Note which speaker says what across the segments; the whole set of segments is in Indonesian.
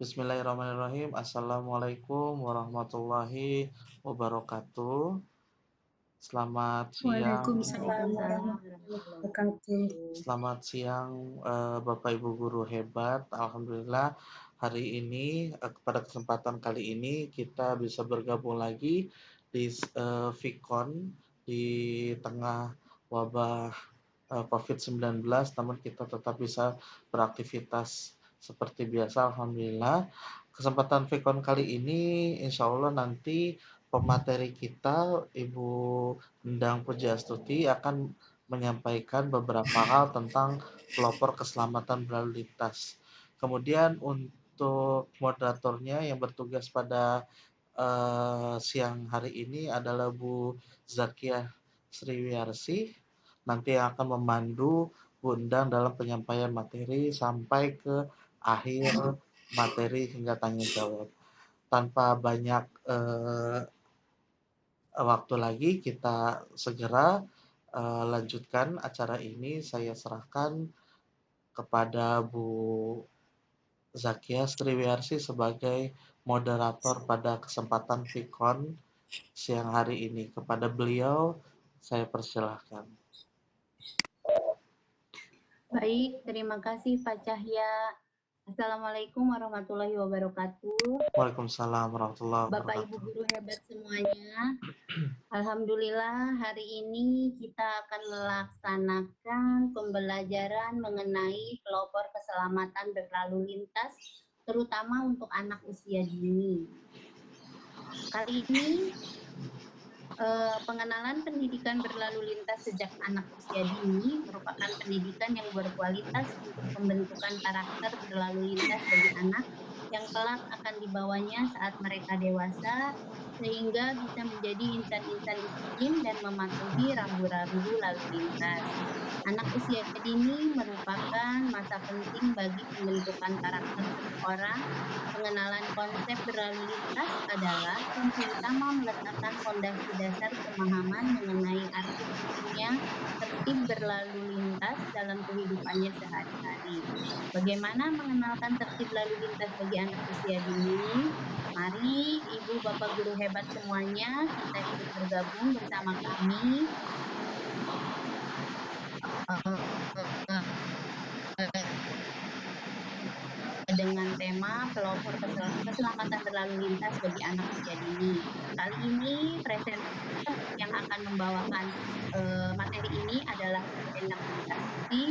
Speaker 1: Bismillahirrahmanirrahim. Assalamualaikum warahmatullahi wabarakatuh. Selamat siang.
Speaker 2: Waalaikumsalam warahmatullahi wabarakatuh.
Speaker 1: Selamat siang, Bapak Ibu guru hebat. Alhamdulillah hari ini pada kesempatan kali ini kita bisa bergabung lagi di Vicon di tengah wabah COVID-19, namun kita tetap bisa beraktivitas seperti biasa. Alhamdulillah. Kesempatan Vicon kali ini insya Allah nanti pemateri kita Ibu Endang Pujiastuti akan menyampaikan beberapa hal tentang pelopor keselamatan berlalu lintas. Kemudian untuk moderatornya yang bertugas pada siang hari ini adalah Bu Zakiah Sriwiarsi, nanti yang akan memandu Bu Endang dalam penyampaian materi sampai ke akhir materi hingga tanya jawab. Tanpa banyak waktu lagi, kita segera lanjutkan acara ini. Saya serahkan kepada Bu Zakiah Sriwiarsi sebagai moderator pada kesempatan Vicon siang hari ini. Kepada beliau, saya persilahkan.
Speaker 2: Baik, terima kasih Pak Cahya. Assalamualaikum warahmatullahi wabarakatuh.
Speaker 1: Waalaikumsalam warahmatullahi
Speaker 2: Bapak Ibu
Speaker 1: wabarakatuh.
Speaker 2: guru hebat semuanya. Alhamdulillah hari ini kita akan melaksanakan pembelajaran mengenai pelopor keselamatan berlalu lintas, terutama untuk anak usia dini. Kali ini pengenalan pendidikan berlalu lintas sejak anak usia dini merupakan pendidikan yang berkualitas untuk pembentukan karakter berlalu lintas bagi anak yang kelak akan dibawanya saat mereka dewasa, sehingga bisa menjadi insan-insan disiplin dan mematuhi rambu-rambu lalu lintas. Anak usia dini merupakan masa penting bagi pembentukan karakter seseorang. Pengenalan konsep berlalu lintas adalah kunci utama meletakkan fondasi dasar pemahaman mengenai arti pentingnya tertib berlalu lintas dalam kehidupannya sehari-hari. Bagaimana mengenalkan tertib lalu lintas bagi anak usia dini? Mari Ibu Bapak guru hebat semuanya, kita ikut bergabung bersama kami dengan tema pelopor keselamatan berlalu lintas bagi anak usia dini. Kali ini presenter yang akan membawakan materi ini adalah Ibu Endang Pujiastuti.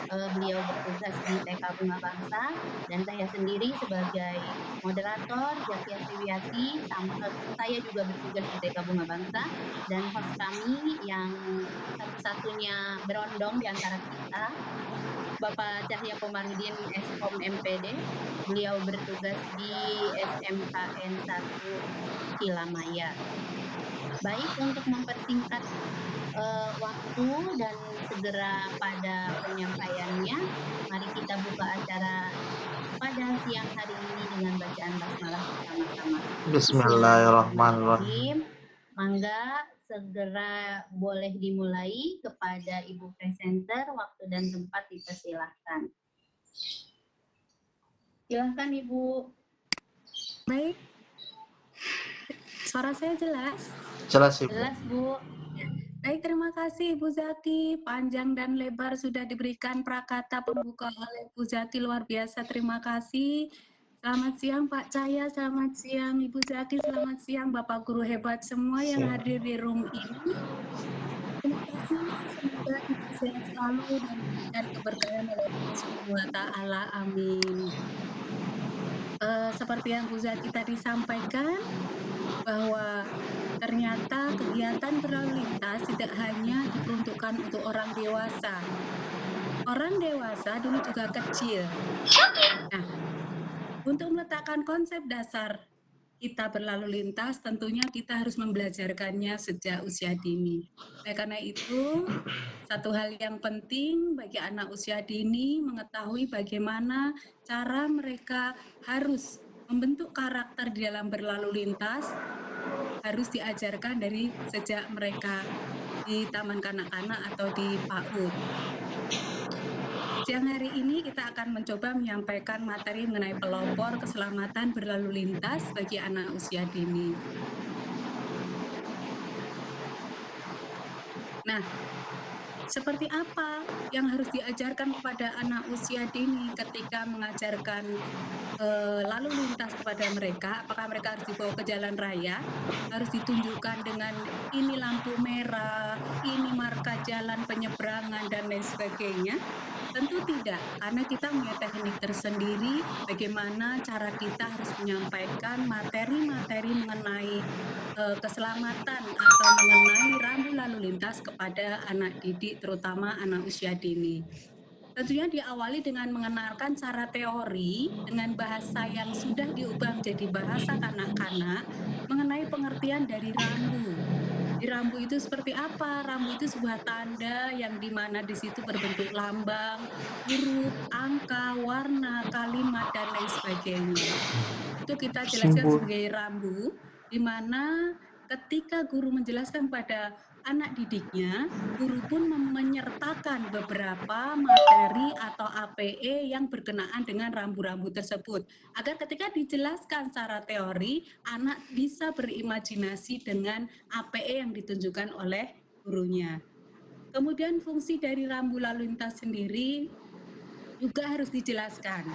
Speaker 2: Beliau bertugas di TK Bunga Bangsa, dan saya sendiri sebagai moderator Zakia Sriwiasi. Saya juga bertugas di TK Bunga Bangsa, dan host kami yang satu-satunya berondong di antara kita, Bapak Cahya Komarudin, Eskom MPD. Beliau bertugas di SMKN 1 Cilamaya. Baik, untuk mempersingkat waktu dan segera pada penyampaiannya, mari kita buka acara pada siang hari ini dengan bacaan basmalah bersama-sama.
Speaker 1: Bismillahirrahmanirrahim.
Speaker 2: Mangga segera boleh dimulai. Kepada Ibu presenter, waktu dan tempat dipersilahkan. Silahkan Ibu.
Speaker 3: Baik, suara saya jelas?
Speaker 1: Jelas, Ibu.
Speaker 2: Jelas, Bu.
Speaker 3: Baik, terima kasih Ibu Zaki. Panjang dan lebar sudah diberikan prakata pembuka oleh Ibu Zaki, luar biasa. Terima kasih. Selamat siang Pak Cahya, selamat siang Ibu Zaki, selamat siang Bapak guru hebat semua yang hadir di room ini. Terima kasih, semoga kita sehat selalu dan diberikan keberkahan oleh Allah Subhanahu wa Ta'ala. Amin. Seperti yang Bu Zaki tadi sampaikan, bahwa ternyata kegiatan berlalu lintas tidak hanya diperuntukkan untuk orang dewasa. Orang dewasa dulu juga kecil. Nah, untuk meletakkan konsep dasar kita berlalu lintas, tentunya kita harus membelajarkannya sejak usia dini. Oleh karena itu, satu hal yang penting bagi anak usia dini mengetahui bagaimana cara mereka harus membentuk karakter di dalam berlalu lintas, harus diajarkan dari sejak mereka di taman kanak-kanak atau di PAUD. Siang hari ini kita akan mencoba menyampaikan materi mengenai pelopor keselamatan berlalu lintas bagi anak usia dini. Nah, seperti apa yang harus diajarkan kepada anak usia dini ketika mengajarkan lalu lintas kepada mereka? Apakah mereka harus dibawa ke jalan raya? Harus ditunjukkan dengan ini lampu merah, ini marka jalan penyeberangan, dan lain sebagainya? Tentu tidak, karena kita punya teknik tersendiri bagaimana cara kita harus menyampaikan materi-materi mengenai keselamatan atau mengenai rambu lalu lintas kepada anak didik, terutama anak usia dini. Tentunya diawali dengan mengenalkan cara teori dengan bahasa yang sudah diubah menjadi bahasa kanak-kanak mengenai pengertian dari rambu. Di rambu itu seperti apa? Rambu itu sebuah tanda yang dimana di situ berbentuk lambang, huruf, angka, warna, kalimat, dan lain sebagainya. Itu kita jelaskan
Speaker 1: Simbol.
Speaker 3: sebagai rambu, di mana ketika guru menjelaskan pada anak didiknya, guru pun menyertakan beberapa materi atau APE yang berkenaan dengan rambu-rambu tersebut. Agar ketika dijelaskan secara teori, anak bisa berimajinasi dengan APE yang ditunjukkan oleh gurunya. Kemudian fungsi dari rambu lalu lintas sendiri juga harus dijelaskan.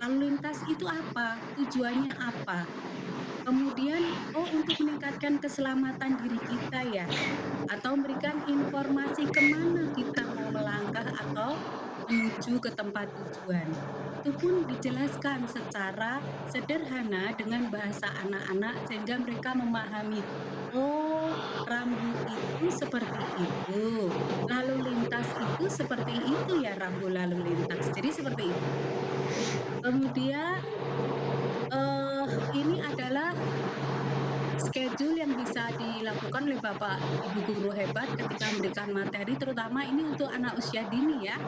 Speaker 3: Lalu lintas itu apa? Tujuannya apa? Kemudian, untuk meningkatkan keselamatan diri kita ya, atau memberikan informasi kemana kita mau melangkah atau menuju ke tempat tujuan. Itu pun dijelaskan secara sederhana dengan bahasa anak-anak sehingga mereka memahami, oh rambu itu seperti itu, lalu lintas itu seperti itu ya rambu lalu lintas. Jadi seperti itu. Kemudian, ini adalah schedule yang bisa dilakukan oleh Bapak Ibu guru hebat ketika memberikan materi, terutama ini untuk anak usia dini ya.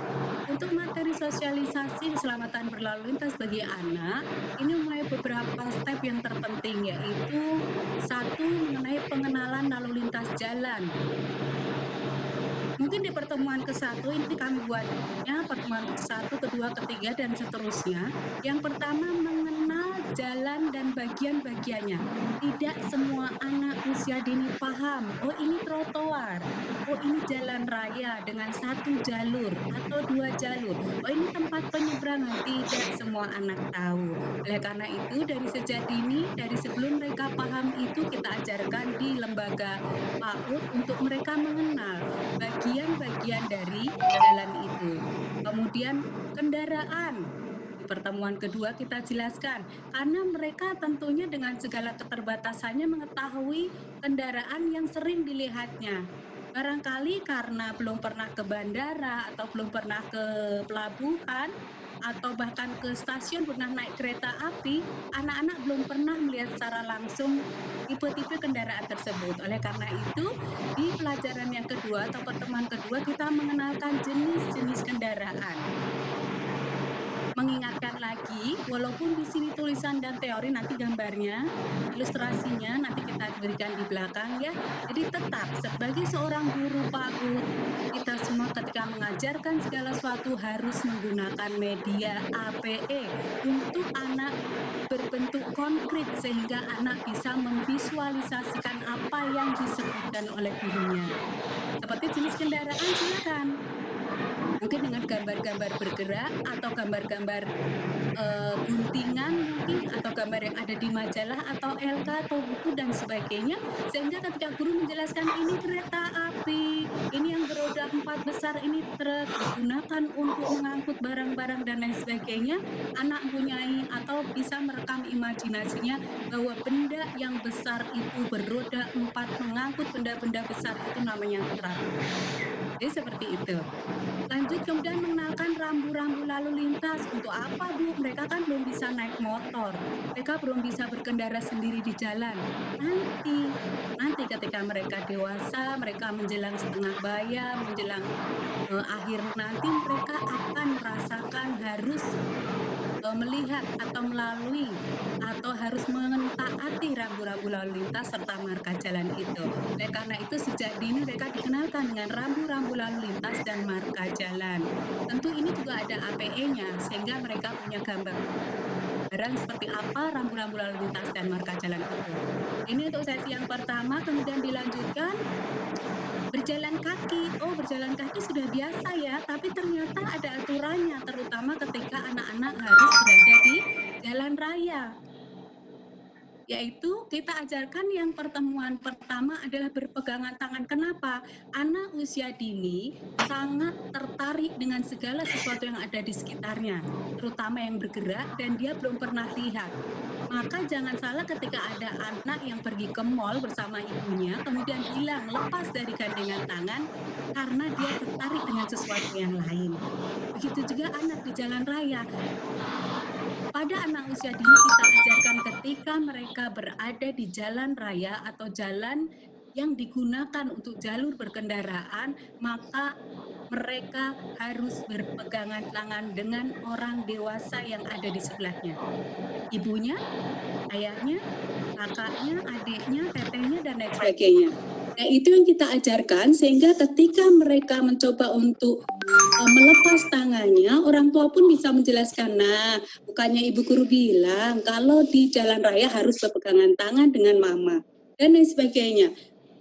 Speaker 3: Untuk materi sosialisasi keselamatan berlalu lintas bagi anak, ini mempunyai beberapa step yang terpenting, yaitu satu mengenai pengenalan lalu lintas jalan. Mungkin di pertemuan ke-1 ini kami buatnya pertemuan ke-1, kedua, ketiga, dan seterusnya. Yang pertama mengenal jalan dan bagian-bagiannya. Tidak semua anak usia dini paham, oh ini trotoar, oh ini jalan raya dengan 1 jalur atau 2 jalur, oh ini tempat penyeberangan, tidak semua anak tahu. Oleh karena itu dari sejak dini, dari sebelum mereka paham itu kita ajarkan di lembaga PAUD untuk mereka mengenal bagian-bagian dari jalan itu. Kemudian kendaraan. Di pertemuan kedua kita jelaskan, karena mereka tentunya dengan segala keterbatasannya mengetahui kendaraan yang sering dilihatnya. Barangkali karena belum pernah ke bandara atau belum pernah ke pelabuhan atau bahkan ke stasiun pernah naik kereta api, anak-anak belum pernah melihat secara langsung tipe-tipe kendaraan tersebut. Oleh karena itu, di pelajaran yang kedua atau pertemuan kedua kita mengenalkan jenis-jenis kendaraan. Mengingatkan lagi, walaupun di sini tulisan dan teori nanti gambarnya, ilustrasinya nanti kita berikan di belakang ya. Jadi tetap sebagai seorang guru PAUD, kita semua ketika mengajarkan segala sesuatu harus menggunakan media APE untuk anak berbentuk konkret sehingga anak bisa memvisualisasikan apa yang disebutkan oleh gurunya. Seperti jenis kendaraan silakan. Mungkin dengan gambar-gambar bergerak atau gambar-gambar, guntingan mungkin atau gambar yang ada di majalah atau LK atau buku dan sebagainya, sehingga ketika guru menjelaskan ini kereta api, ini yang beroda 4 besar, ini truk, digunakan untuk mengangkut barang-barang dan lain sebagainya, anak mempunyai atau bisa merekam imajinasinya bahwa benda yang besar itu beroda 4 mengangkut benda-benda besar itu namanya truk. Jadi seperti itu. Lanjut kemudian mengenalkan rambu-rambu lalu lintas. Untuk apa, Bu? Mereka kan belum bisa naik motor. Mereka belum bisa berkendara sendiri di jalan. Nanti ketika mereka dewasa, mereka menjelang setengah baya, menjelang akhir nanti mereka akan merasakan harus melihat atau melalui atau harus mentaati rambu-rambu lalu lintas serta marka jalan itu. Oleh karena itu sejak dini mereka dikenalkan dengan rambu-rambu lalu lintas dan marka jalan. Tentu ini juga ada APE-nya sehingga mereka punya gambaran seperti apa rambu-rambu lalu lintas dan marka jalan itu. Ini untuk sesi yang pertama, kemudian dilanjutkan berjalan kaki. Oh, berjalan kaki sudah biasa ya, tapi ternyata ada aturannya, terutama ketika anak-anak harus berada di jalan raya. Yaitu kita ajarkan yang pertemuan pertama adalah berpegangan tangan. Kenapa? Anak usia dini sangat tertarik dengan segala sesuatu yang ada di sekitarnya, terutama yang bergerak dan dia belum pernah lihat. Maka jangan salah ketika ada anak yang pergi ke mall bersama ibunya, kemudian hilang lepas dari gandengan tangan karena dia tertarik dengan sesuatu yang lain. Begitu juga anak di jalan raya. Pada anak usia dini kita ajarkan ketika mereka berada di jalan raya atau jalan yang digunakan untuk jalur berkendaraan, maka mereka harus berpegangan tangan dengan orang dewasa yang ada di sebelahnya. Ibunya, ayahnya, kakaknya, adiknya, tetehnya, dan lain sebagainya. Nah, itu yang kita ajarkan sehingga ketika mereka mencoba untuk melepas tangannya, orang tua pun bisa menjelaskan, nah bukannya ibu guru bilang kalau di jalan raya harus berpegangan tangan dengan mama, dan lain sebagainya.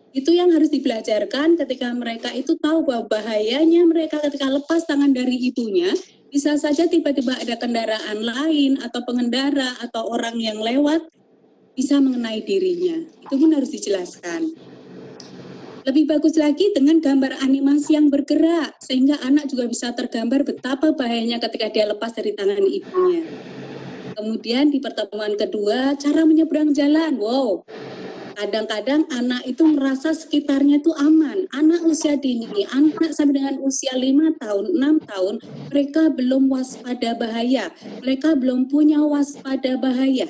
Speaker 3: Itu yang harus dibelajarkan ketika mereka itu tahu bahwa bahayanya mereka ketika lepas tangan dari ibunya, bisa saja tiba-tiba ada kendaraan lain atau pengendara atau orang yang lewat bisa mengenai dirinya. Itu pun harus dijelaskan. Lebih bagus lagi dengan gambar animasi yang bergerak, sehingga anak juga bisa tergambar betapa bahayanya ketika dia lepas dari tangan ibunya. Kemudian di pertemuan kedua, cara menyeberang jalan. Wow, kadang-kadang anak itu merasa sekitarnya itu aman. Anak usia dini, anak sampai dengan usia 5 tahun, 6 tahun, mereka belum waspada bahaya. Mereka belum punya waspada bahaya.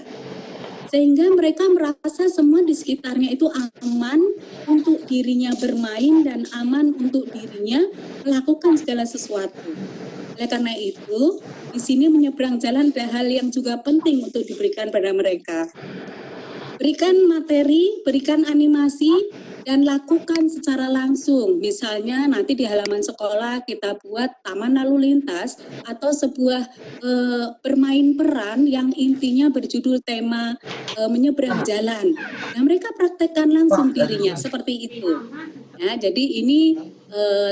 Speaker 3: Sehingga mereka merasa semua di sekitarnya itu aman untuk dirinya bermain dan aman untuk dirinya melakukan segala sesuatu. Oleh karena itu, di sini menyeberang jalan ada hal yang juga penting untuk diberikan pada mereka. Berikan materi, berikan animasi, dan lakukan secara langsung. Misalnya nanti di halaman sekolah kita buat taman lalu lintas atau sebuah bermain peran yang intinya berjudul tema menyeberang jalan. Nah, mereka praktekkan langsung dirinya seperti itu. Ya, jadi ini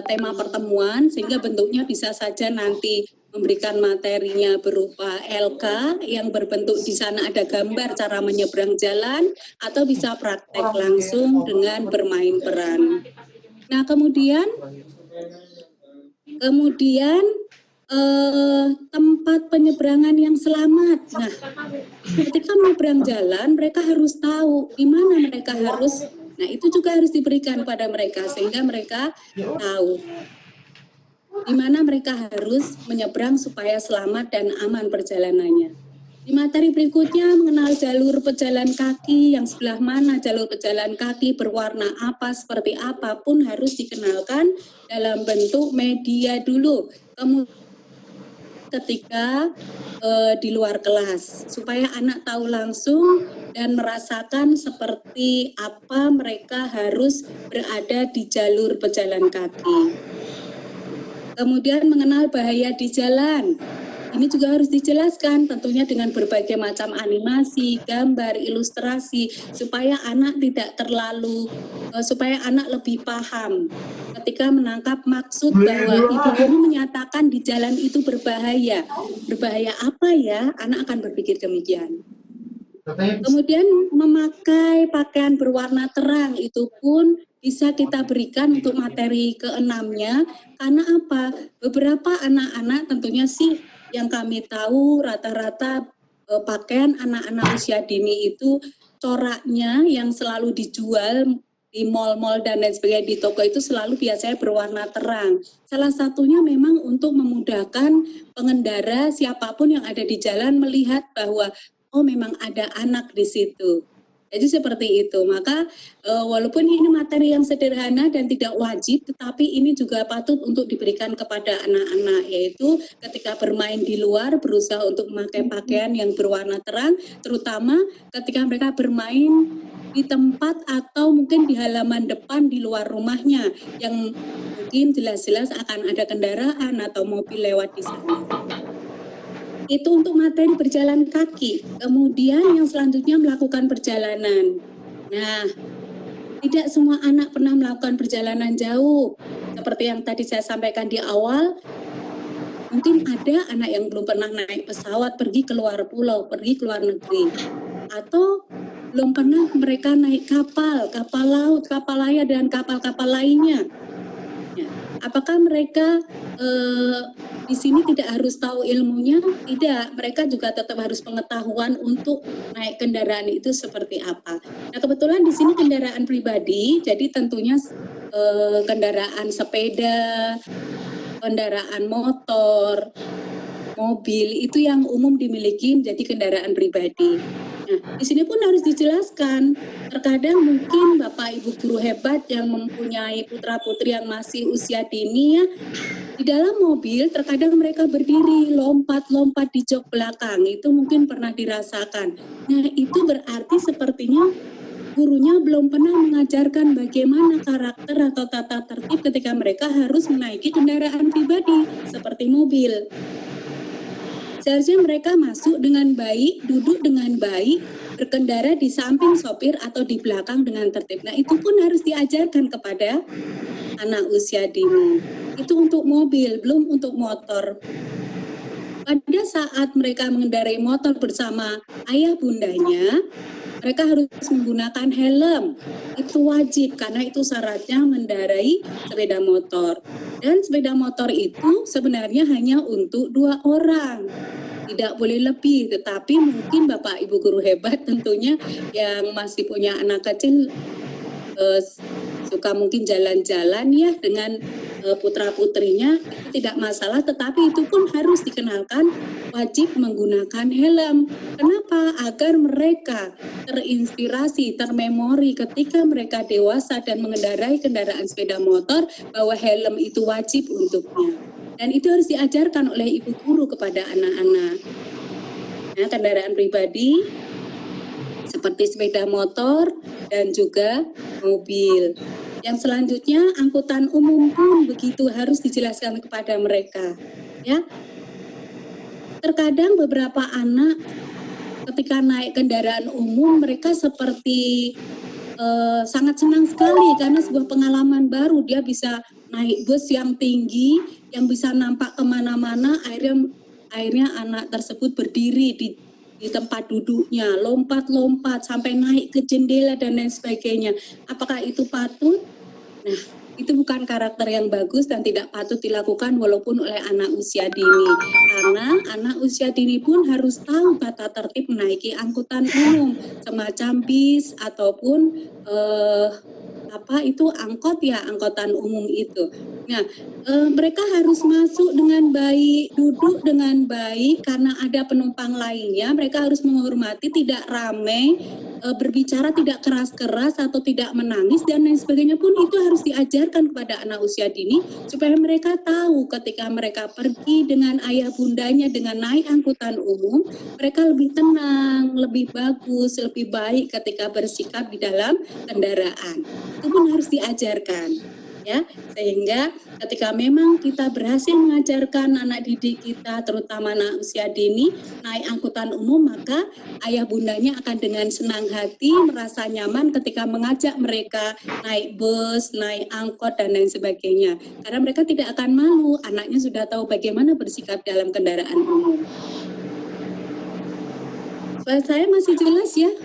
Speaker 3: tema pertemuan sehingga bentuknya bisa saja nanti memberikan materinya berupa LK yang berbentuk di sana ada gambar cara menyeberang jalan atau bisa praktek langsung dengan bermain peran. Nah, kemudian tempat penyeberangan yang selamat. Nah, ketika menyeberang jalan mereka harus tahu di mana mereka harus. Nah, itu juga harus diberikan pada mereka sehingga mereka tahu di mana mereka harus menyeberang supaya selamat dan aman perjalanannya. Di materi berikutnya mengenal jalur pejalan kaki, yang sebelah mana jalur pejalan kaki, berwarna apa, seperti apapun harus dikenalkan dalam bentuk media dulu. Kemudian ketika di luar kelas, supaya anak tahu langsung dan merasakan seperti apa mereka harus berada di jalur pejalan kaki. Kemudian mengenal bahaya di jalan. Ini juga harus dijelaskan tentunya dengan berbagai macam animasi, gambar, ilustrasi supaya anak tidak terlalu supaya anak lebih paham ketika menangkap maksud bahwa ibu guru menyatakan di jalan itu berbahaya. Berbahaya apa ya? Anak akan berpikir demikian. Kemudian memakai pakaian berwarna terang itu pun bisa kita berikan untuk materi keenamnya, karena apa? Beberapa anak-anak tentunya sih yang kami tahu rata-rata pakaian anak-anak usia dini itu coraknya yang selalu dijual di mal-mal dan lain sebagainya di toko itu selalu biasanya berwarna terang. Salah satunya memang untuk memudahkan pengendara siapapun yang ada di jalan melihat bahwa oh memang ada anak di situ. Jadi seperti itu. Maka walaupun ini materi yang sederhana dan tidak wajib, tetapi ini juga patut untuk diberikan kepada anak-anak, yaitu ketika bermain di luar berusaha untuk memakai pakaian yang berwarna terang, terutama ketika mereka bermain di tempat atau mungkin di halaman depan di luar rumahnya yang mungkin jelas-jelas akan ada kendaraan atau mobil lewat di sana. Itu untuk materi berjalan kaki. Kemudian yang selanjutnya melakukan perjalanan. Nah, tidak semua anak pernah melakukan perjalanan jauh. Seperti yang tadi saya sampaikan di awal, mungkin ada anak yang belum pernah naik pesawat pergi ke luar pulau, pergi ke luar negeri. Atau belum pernah mereka naik kapal laut, kapal layar, dan kapal-kapal lainnya. Ya. Apakah mereka di sini tidak harus tahu ilmunya? Tidak, mereka juga tetap harus pengetahuan untuk naik kendaraan itu seperti apa. Nah, kebetulan di sini kendaraan pribadi, jadi tentunya kendaraan sepeda, kendaraan motor, mobil itu yang umum dimiliki menjadi kendaraan pribadi. Nah, di sini pun harus dijelaskan. Terkadang mungkin Bapak Ibu guru hebat yang mempunyai putra-putri yang masih usia dini ya, di dalam mobil terkadang mereka berdiri lompat-lompat di jok belakang, itu mungkin pernah dirasakan. Nah, itu berarti sepertinya gurunya belum pernah mengajarkan bagaimana karakter atau tata tertib ketika mereka harus menaiki kendaraan pribadi seperti mobil. Seharusnya mereka masuk dengan baik, duduk dengan baik, berkendara di samping sopir atau di belakang dengan tertib. Nah, itu pun harus diajarkan kepada anak usia dini. Itu untuk mobil, belum untuk motor. Pada saat mereka mengendarai motor bersama ayah bundanya, mereka harus menggunakan helm. Itu wajib karena itu syaratnya mengendarai sepeda motor. Dan sepeda motor itu sebenarnya hanya untuk 2 orang. Tidak boleh lebih, tetapi mungkin Bapak Ibu guru hebat tentunya yang masih punya anak kecil suka mungkin jalan-jalan ya dengan putra-putrinya, itu tidak masalah, tetapi itu pun harus dikenalkan wajib menggunakan helm. Kenapa? Agar mereka terinspirasi, termemori ketika mereka dewasa dan mengendarai kendaraan sepeda motor bahwa helm itu wajib untuknya. Dan itu harus diajarkan oleh ibu guru kepada anak-anak. Nah, kendaraan pribadi seperti sepeda motor dan juga mobil. Yang selanjutnya angkutan umum pun begitu harus dijelaskan kepada mereka. Ya, terkadang beberapa anak ketika naik kendaraan umum mereka seperti sangat senang sekali karena sebuah pengalaman baru. Dia bisa naik bus yang tinggi yang bisa nampak kemana-mana. Akhirnya anak tersebut berdiri di tempat duduknya, lompat-lompat sampai naik ke jendela dan lain sebagainya. Apakah itu patut? Nah, itu bukan karakter yang bagus dan tidak patut dilakukan walaupun oleh anak usia dini. Karena anak usia dini pun harus tahu tata tertib menaiki angkutan umum, semacam bis ataupun angkot ya, angkutan umum itu. Nah, mereka harus masuk dengan baik, duduk dengan baik karena ada penumpang lainnya. Mereka harus menghormati, tidak ramai, berbicara tidak keras-keras atau tidak menangis dan lain sebagainya pun itu harus diajarkan kepada anak usia dini supaya mereka tahu ketika mereka pergi dengan ayah bundanya dengan naik angkutan umum, mereka lebih tenang, lebih bagus, lebih baik ketika bersikap di dalam kendaraan. Itu pun harus diajarkan. Ya, sehingga ketika memang kita berhasil mengajarkan anak didik kita, terutama anak usia dini, naik angkutan umum, maka ayah bundanya akan dengan senang hati merasa nyaman ketika mengajak mereka naik bus, naik angkot, dan lain sebagainya. Karena mereka tidak akan malu, anaknya sudah tahu bagaimana bersikap dalam kendaraan umum. Saya masih jelas ya,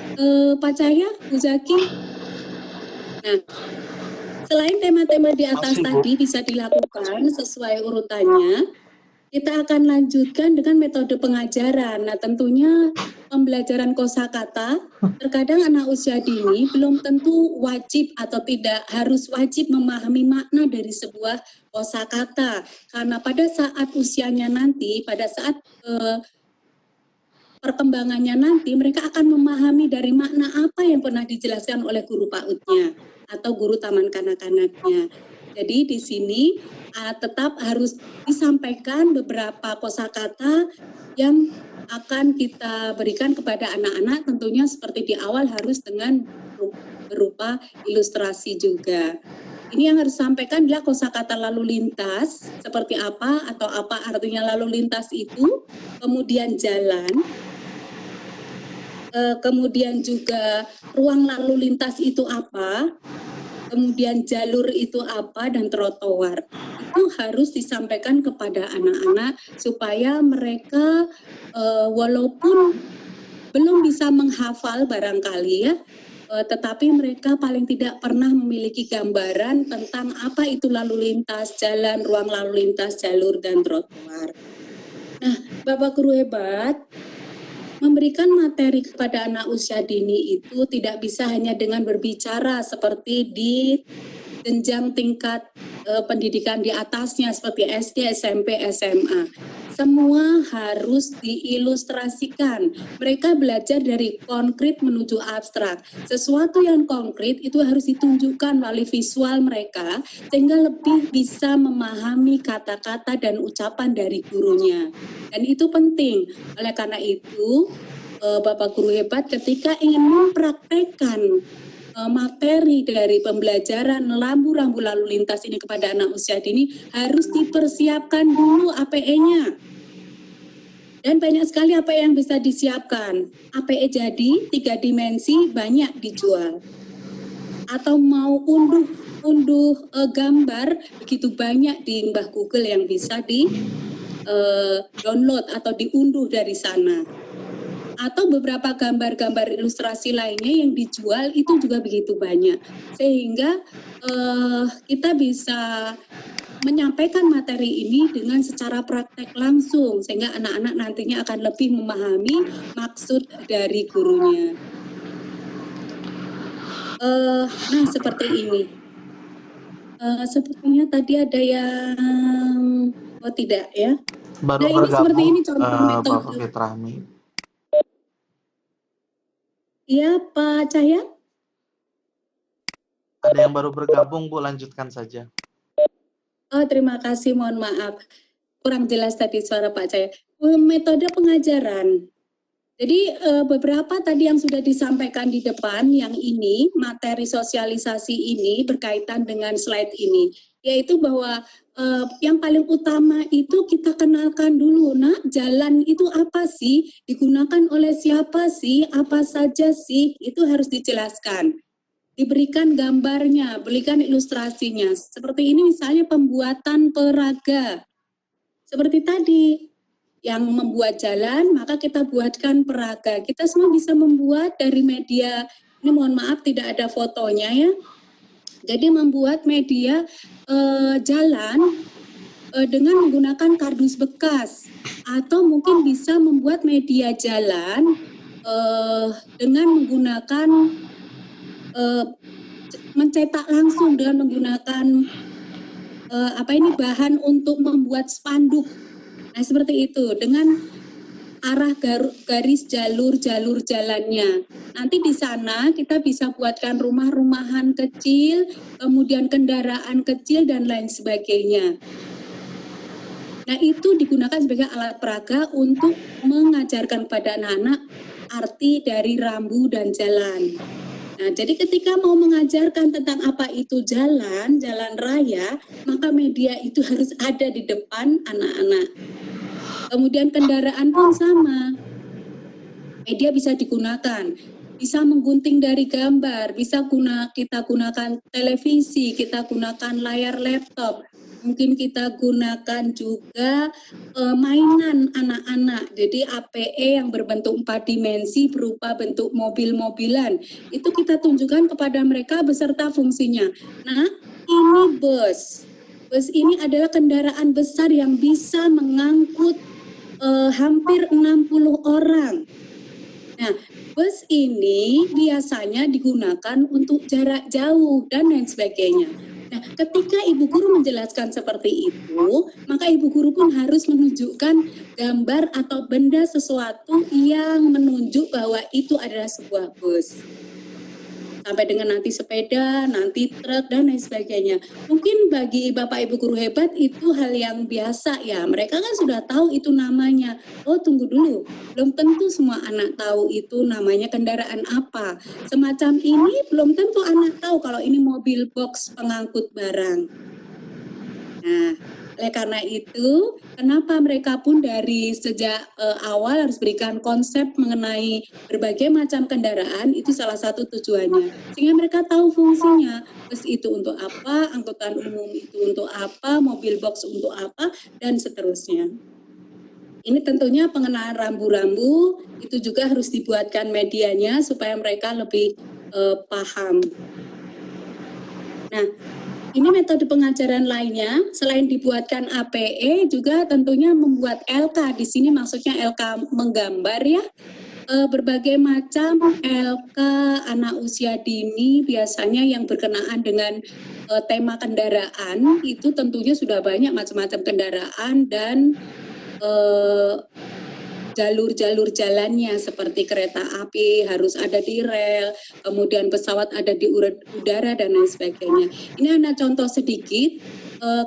Speaker 3: Pak Cahya, Bu Zaki? Nah, selain tema-tema di atas tadi bisa dilakukan sesuai urutannya, kita akan lanjutkan dengan metode pengajaran. Nah, tentunya pembelajaran kosakata, terkadang anak usia dini belum tentu wajib atau tidak harus wajib memahami makna dari sebuah kosakata. Karena pada saat usianya nanti, pada saat perkembangannya nanti mereka akan memahami dari makna apa yang pernah dijelaskan oleh guru PAUD-nya atau guru taman kanak-kanaknya. Jadi di sini tetap harus disampaikan beberapa kosakata yang akan kita berikan kepada anak-anak, tentunya seperti di awal harus dengan berupa ilustrasi juga. Ini yang harus disampaikan adalah kosakata lalu lintas, seperti apa atau apa artinya lalu lintas itu, kemudian jalan, kemudian juga ruang lalu lintas itu apa, kemudian jalur itu apa, dan trotoar. Itu harus disampaikan kepada anak-anak supaya mereka walaupun belum bisa menghafal barangkali ya, tetapi mereka paling tidak pernah memiliki gambaran tentang apa itu lalu lintas, jalan, ruang lalu lintas, jalur, dan trotoar. Nah, Bapak Guru hebat, memberikan materi kepada anak usia dini itu tidak bisa hanya dengan berbicara seperti di jenjang tingkat pendidikan di atasnya seperti SD, SMP, SMA. Semua harus diilustrasikan. Mereka belajar dari konkret menuju abstrak. Sesuatu yang konkret itu harus ditunjukkan melalui visual mereka sehingga lebih bisa memahami kata-kata dan ucapan dari gurunya. Dan itu penting. Oleh karena itu, Bapak Guru hebat ketika ingin mempraktekkan materi dari pembelajaran rambu-rambu lalu lintas ini kepada anak usia dini harus dipersiapkan dulu APE-nya. Dan banyak sekali APE yang bisa disiapkan. APE jadi 3 dimensi banyak dijual. Atau mau unduh gambar begitu banyak di Mbah Google yang bisa di download atau diunduh dari sana. Atau beberapa gambar-gambar ilustrasi lainnya yang dijual itu juga begitu banyak. Sehingga kita bisa menyampaikan materi ini dengan secara praktek langsung. Sehingga anak-anak nantinya akan lebih memahami maksud dari gurunya. Nah, seperti ini. Sepertinya tadi ada yang... Oh, tidak ya.
Speaker 1: Baru
Speaker 3: nah, ini seperti ini contoh metode.
Speaker 1: Bapak Fitrahmi.
Speaker 3: Iya, Pak Cahya?
Speaker 1: Ada yang baru bergabung, Bu, lanjutkan saja.
Speaker 3: Oh, terima kasih, mohon maaf. Kurang jelas tadi suara Pak Cahya. Metode pengajaran. Jadi beberapa tadi yang sudah disampaikan di depan, yang ini, materi sosialisasi ini berkaitan dengan slide ini. Yaitu bahwa yang paling utama itu kita kenalkan dulu, nak, jalan itu apa sih, digunakan oleh siapa sih, apa saja sih, itu harus dijelaskan. Diberikan gambarnya, berikan ilustrasinya. Seperti ini misalnya pembuatan peraga. Seperti tadi, yang membuat jalan, maka kita buatkan peraga. Kita semua bisa membuat dari media, ini mohon maaf tidak ada fotonya ya. Jadi membuat media jalan dengan menggunakan kardus bekas. Atau mungkin bisa membuat media jalan dengan menggunakan mencetak langsung dengan menggunakan bahan untuk membuat spanduk. Nah, seperti itu dengan arah garis jalur jalannya. Nanti di sana kita bisa buatkan rumah-rumahan kecil, kemudian kendaraan kecil dan lain sebagainya. Nah, itu digunakan sebagai alat peraga untuk mengajarkan pada anak-anak arti dari rambu dan jalan. Nah, jadi ketika mau mengajarkan tentang apa itu jalan raya, maka media itu harus ada di depan anak-anak. Kemudian kendaraan pun sama. Media bisa digunakan, bisa menggunting dari gambar, bisa kita gunakan televisi, kita gunakan layar laptop, mungkin kita gunakan juga mainan anak-anak. Jadi APE yang berbentuk 4 dimensi berupa bentuk mobil-mobilan, itu kita tunjukkan kepada mereka beserta fungsinya. Nah, ini bus. Bus ini adalah kendaraan besar yang bisa mengangkut hampir 60 orang. Nah, bus ini biasanya digunakan untuk jarak jauh dan lain sebagainya. Nah, ketika ibu guru menjelaskan seperti itu, maka ibu guru pun harus menunjukkan gambar atau benda sesuatu yang menunjuk bahwa itu adalah sebuah bus. Sampai dengan nanti sepeda, nanti truk, dan lain sebagainya. Mungkin bagi Bapak Ibu guru hebat itu hal yang biasa ya. Mereka kan sudah tahu itu namanya. Oh, tunggu dulu. Belum tentu semua anak tahu itu namanya kendaraan apa. Semacam ini belum tentu anak tahu kalau ini mobil box pengangkut barang. Nah, oleh karena itu, kenapa mereka pun dari sejak awal harus berikan konsep mengenai berbagai macam kendaraan, itu salah satu tujuannya. Sehingga mereka tahu fungsinya, bus itu untuk apa, angkutan umum itu untuk apa, mobil box untuk apa, dan seterusnya. Ini tentunya pengenalan rambu-rambu, itu juga harus dibuatkan medianya supaya mereka lebih paham. Nah, ini metode pengajaran lainnya, selain dibuatkan APE, juga tentunya membuat LK. Di sini maksudnya LK menggambar ya. Berbagai macam LK anak usia dini biasanya yang berkenaan dengan tema kendaraan, itu tentunya sudah banyak macam-macam kendaraan dan jalur-jalur jalannya seperti kereta api harus ada di rel, kemudian pesawat ada di udara dan lain sebagainya. Ini anak contoh sedikit,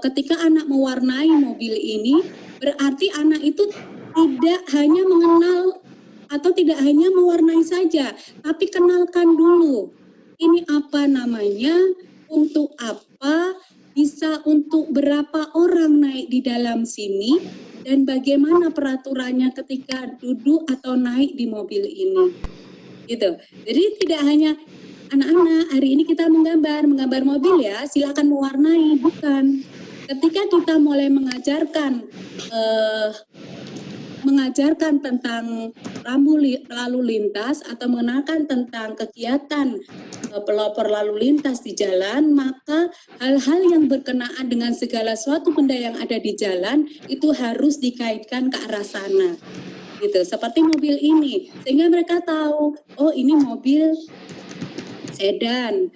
Speaker 3: ketika anak mewarnai mobil ini, berarti anak itu tidak hanya mengenal atau tidak hanya mewarnai saja, tapi kenalkan dulu. Ini apa namanya, untuk apa, bisa untuk berapa orang naik di dalam sini, dan bagaimana peraturannya ketika duduk atau naik di mobil ini. Gitu. Jadi tidak hanya anak-anak, hari ini kita menggambar mobil ya, silakan mewarnai, bukan. Ketika kita mulai mengajarkan tentang rambu lalu lintas atau mengenalkan tentang kegiatan pelopor lalu lintas di jalan, maka hal-hal yang berkenaan dengan segala suatu benda yang ada di jalan itu harus dikaitkan ke arah sana. Gitu, seperti mobil ini, sehingga mereka tahu, oh ini mobil sedan,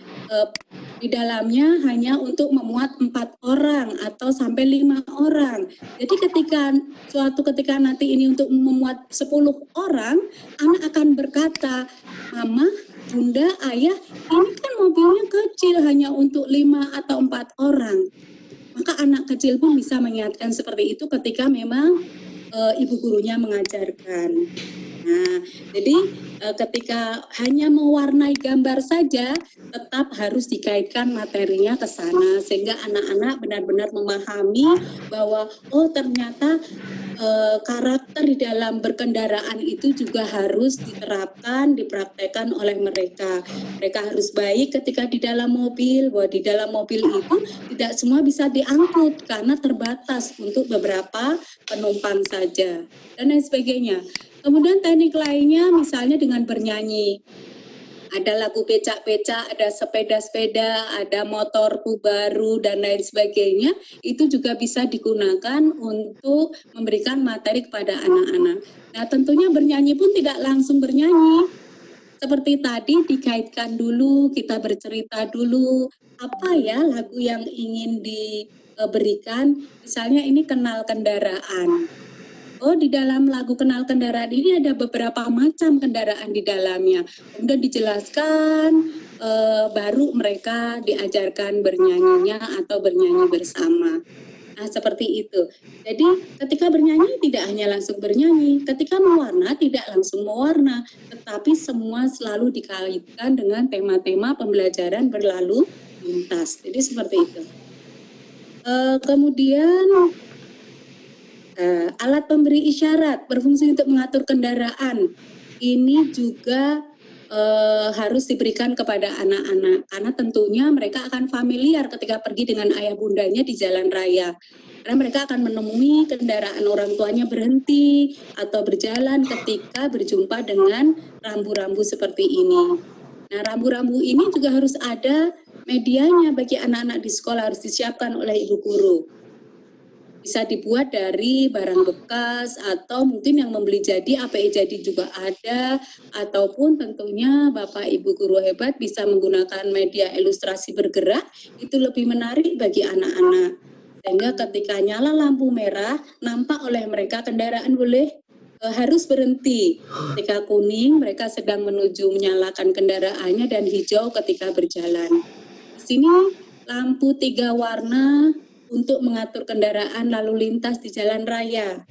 Speaker 3: di dalamnya hanya untuk memuat 4 orang atau sampai 5 orang. Jadi ketika nanti ini untuk memuat 10 orang, anak akan berkata, Mama, Bunda, Ayah, ini kan mobilnya kecil hanya untuk 5 atau 4 orang. Maka anak kecil pun bisa mengingatkan seperti itu ketika memang ibu gurunya mengajarkan. Nah, jadi ketika hanya mewarnai gambar saja, tetap harus dikaitkan materinya ke sana sehingga anak-anak benar-benar memahami bahwa oh ternyata karakter di dalam berkendaraan itu juga harus diterapkan, dipraktekkan oleh mereka. Mereka harus baik ketika di dalam mobil, bahwa di dalam mobil itu tidak semua bisa diangkut karena terbatas untuk beberapa penumpang saja dan lain sebagainya. Kemudian teknik lainnya misalnya dengan bernyanyi. Ada lagu becak-becak, ada sepeda-sepeda, ada motorku baru, dan lain sebagainya. Itu juga bisa digunakan untuk memberikan materi kepada anak-anak. Nah, tentunya bernyanyi pun tidak langsung bernyanyi. Seperti tadi dikaitkan dulu, kita bercerita dulu, apa ya lagu yang ingin diberikan. Misalnya ini kenal kendaraan. Oh, di dalam lagu kenal kendaraan ini ada beberapa macam kendaraan di dalamnya. Kemudian dijelaskan, baru mereka diajarkan bernyanyinya atau bernyanyi bersama. Nah, seperti itu. Jadi ketika bernyanyi tidak hanya langsung bernyanyi, ketika mewarna tidak langsung mewarna, tetapi semua selalu dikaitkan dengan tema-tema pembelajaran berlalu lintas. Jadi seperti itu. Kemudian alat pemberi isyarat berfungsi untuk mengatur kendaraan. Ini juga harus diberikan kepada anak-anak karena tentunya mereka akan familiar ketika pergi dengan ayah bundanya di jalan raya. Karena mereka akan menemui kendaraan orang tuanya berhenti atau berjalan ketika berjumpa dengan rambu-rambu seperti ini. Nah, rambu-rambu ini juga harus ada medianya bagi anak-anak di sekolah, harus disiapkan oleh ibu guru. Bisa dibuat dari barang bekas atau mungkin yang membeli jadi, API jadi juga ada, ataupun tentunya Bapak Ibu guru hebat bisa menggunakan media ilustrasi bergerak, itu lebih menarik bagi anak-anak. Sehingga ketika nyala lampu merah, nampak oleh mereka kendaraan harus berhenti. Ketika kuning, mereka sedang menuju menyalakan kendaraannya, dan hijau ketika berjalan. Di sini lampu 3 warna untuk mengatur kendaraan lalu lintas di jalan raya.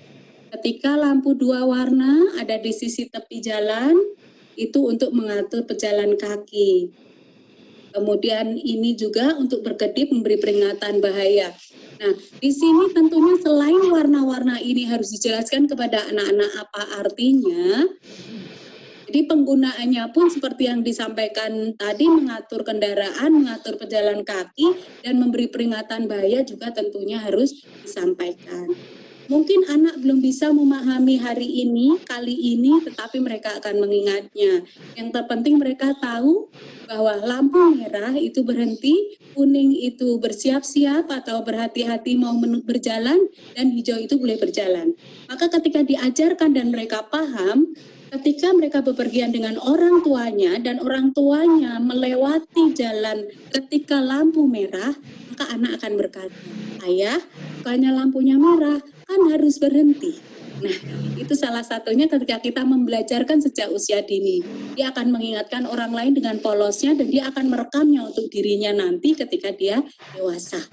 Speaker 3: Ketika lampu 2 warna ada di sisi tepi jalan, itu untuk mengatur pejalan kaki. Kemudian ini juga untuk berkedip memberi peringatan bahaya. Nah, di sini tentunya selain warna-warna ini harus dijelaskan kepada anak-anak apa artinya. Jadi penggunaannya pun seperti yang disampaikan tadi, mengatur kendaraan, mengatur pejalan kaki, dan memberi peringatan bahaya juga tentunya harus disampaikan. Mungkin anak belum bisa memahami hari ini, kali ini, tetapi mereka akan mengingatnya. Yang terpenting mereka tahu bahwa lampu merah itu berhenti, kuning itu bersiap-siap atau berhati-hati mau berjalan, dan hijau itu boleh berjalan. Maka ketika diajarkan dan mereka paham, ketika mereka bepergian dengan orang tuanya dan orang tuanya melewati jalan ketika lampu merah, maka anak akan berkata, "Ayah, bukannya lampunya merah, kan harus berhenti." Nah, itu salah satunya ketika kita membelajarkan sejak usia dini. Dia akan mengingatkan orang lain dengan polosnya, dan dia akan merekamnya untuk dirinya nanti ketika dia dewasa.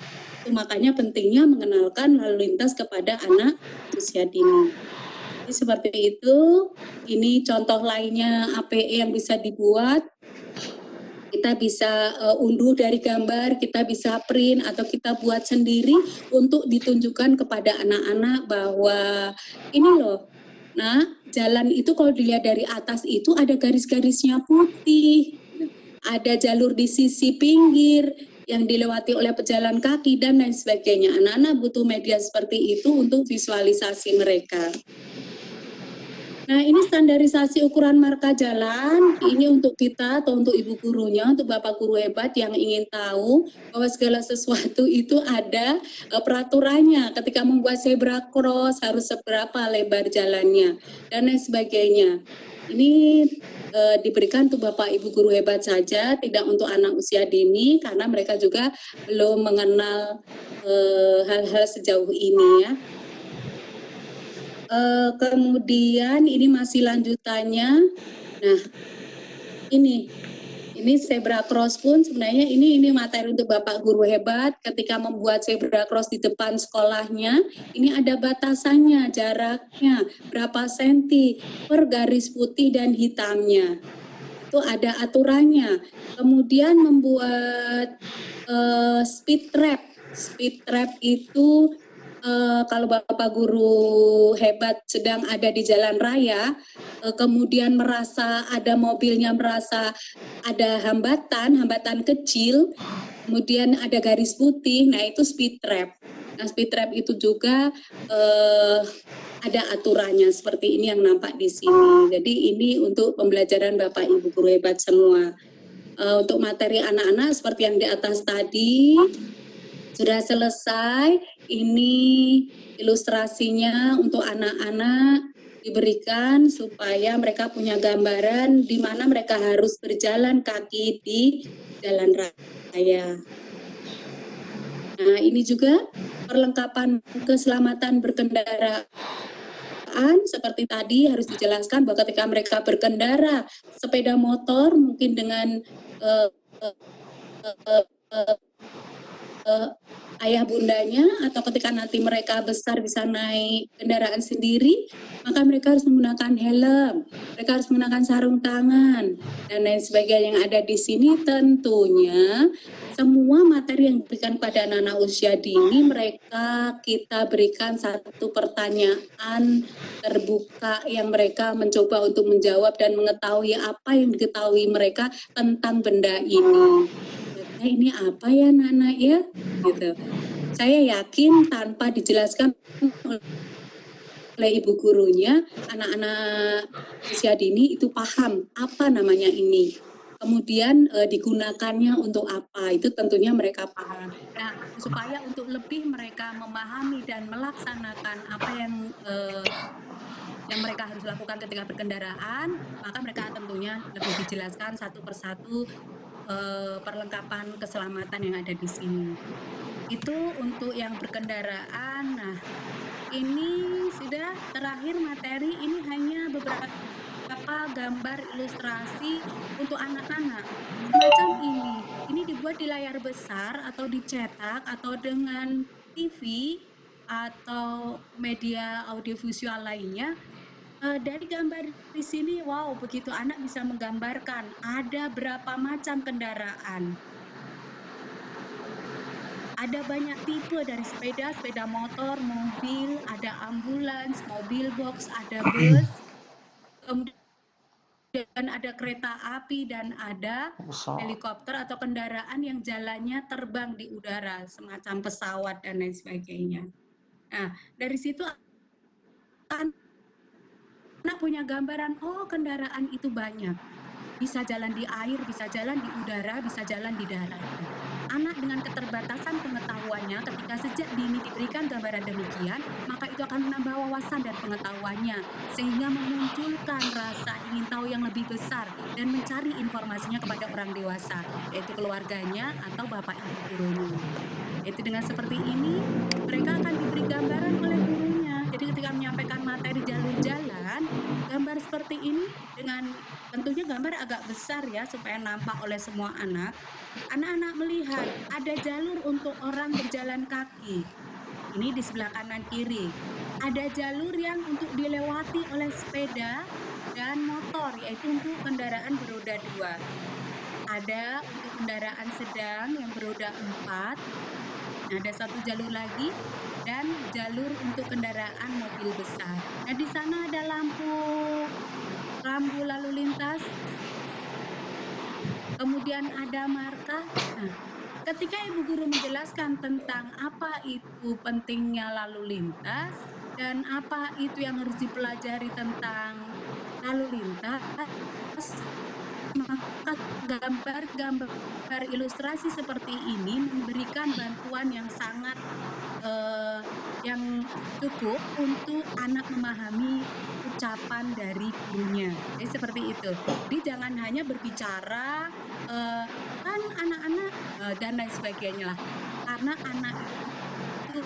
Speaker 3: Itu makanya pentingnya mengenalkan lalu lintas kepada anak usia dini. Jadi seperti itu. Ini contoh lainnya APE yang bisa dibuat. Kita bisa unduh dari gambar, kita bisa print, atau kita buat sendiri untuk ditunjukkan kepada anak-anak bahwa ini loh, nah jalan itu kalau dilihat dari atas itu ada garis-garisnya putih, ada jalur di sisi pinggir yang dilewati oleh pejalan kaki, dan lain sebagainya. Anak-anak butuh media seperti itu untuk visualisasi mereka. Nah, ini standarisasi ukuran marka jalan. Ini untuk kita atau untuk ibu gurunya, untuk Bapak guru hebat yang ingin tahu bahwa segala sesuatu itu ada peraturannya. Ketika membuat zebra cross harus seberapa lebar jalannya dan lain sebagainya. Ini diberikan untuk Bapak Ibu guru hebat saja, tidak untuk anak usia dini karena mereka juga belum mengenal hal-hal sejauh ini ya. Kemudian ini masih lanjutannya. Nah, ini zebra cross pun sebenarnya ini materi untuk Bapak guru hebat. Ketika membuat zebra cross di depan sekolahnya, ini ada batasannya, jaraknya berapa senti per garis putih dan hitamnya. Itu ada aturannya. Kemudian membuat speed trap. Speed trap itu kalau Bapak guru hebat sedang ada di jalan raya, kemudian merasa ada mobilnya, merasa ada hambatan kecil, kemudian ada garis putih, nah itu speed trap. Nah speed trap itu juga ada aturannya seperti ini yang nampak di sini. Jadi ini untuk pembelajaran Bapak Ibu guru hebat semua. Untuk materi anak-anak seperti yang di atas tadi sudah selesai. Ini ilustrasinya untuk anak-anak diberikan supaya mereka punya gambaran di mana mereka harus berjalan kaki di jalan raya. Nah, ini juga perlengkapan keselamatan berkendara. Seperti tadi harus dijelaskan bahwa ketika mereka berkendara sepeda motor mungkin dengan ayah bundanya, atau ketika nanti mereka besar bisa naik kendaraan sendiri, maka mereka harus menggunakan helm, mereka harus menggunakan sarung tangan, dan lain sebagainya yang ada di sini. Tentunya semua materi yang diberikan pada anak-anak usia dini, kita berikan satu pertanyaan terbuka yang mereka mencoba untuk menjawab dan mengetahui apa yang diketahui mereka tentang benda ini. Ini apa ya anak-anak ya, gitu. Saya yakin tanpa dijelaskan oleh ibu gurunya, anak-anak usia dini itu paham apa namanya ini. kemudian digunakannya untuk apa, itu tentunya mereka paham. Nah, supaya untuk lebih mereka memahami dan melaksanakan apa yang mereka harus lakukan ketika berkendaraan, maka mereka tentunya lebih dijelaskan satu persatu perlengkapan keselamatan yang ada di sini. Itu untuk yang berkendaraan. Nah, ini sudah terakhir materi, ini hanya beberapa gambar ilustrasi untuk anak-anak. Semacam ini dibuat di layar besar atau dicetak atau dengan TV atau media audiovisual lainnya. Dari gambar di sini, wow, begitu anak bisa menggambarkan ada berapa macam kendaraan. Ada banyak tipe dari sepeda, sepeda motor, mobil, ada ambulans, mobil box, ada bus, kemudian ada kereta api dan ada helikopter atau kendaraan yang jalannya terbang di udara, semacam pesawat dan lain sebagainya. Nah, dari situ anak punya gambaran, oh kendaraan itu banyak. Bisa jalan di air, bisa jalan di udara, bisa jalan di darat. Nah, anak dengan keterbatasan pengetahuannya ketika sejak dini diberikan gambaran demikian, maka itu akan menambah wawasan dan pengetahuannya, sehingga memunculkan rasa ingin tahu yang lebih besar dan mencari informasinya kepada orang dewasa, yaitu keluarganya atau bapak ibu gurunya. Itu dengan seperti ini, mereka akan diberi gambaran oleh gurunya. Jadi ketika menyampaikan materi jalur jalan, gambar seperti ini dengan tentunya gambar agak besar ya supaya nampak oleh semua anak. Anak-anak melihat ada jalur untuk orang berjalan kaki. Ini di sebelah kanan kiri. Ada jalur yang untuk dilewati oleh sepeda dan motor, yaitu untuk kendaraan beroda 2. Ada untuk kendaraan sedang yang beroda 4. Ada satu jalur lagi dan jalur untuk kendaraan mobil besar. Nah, di sana ada lampu lalu lintas, kemudian ada marka. Nah, ketika ibu guru menjelaskan tentang apa itu pentingnya lalu lintas dan apa itu yang harus dipelajari tentang lalu lintas, maka gambar-gambar ilustrasi seperti ini memberikan bantuan yang sangat yang cukup untuk anak memahami ucapan dari gurunya. Jadi seperti itu. Jadi jangan hanya berbicara, kan anak-anak, dan lain sebagainya lah. Karena anak itu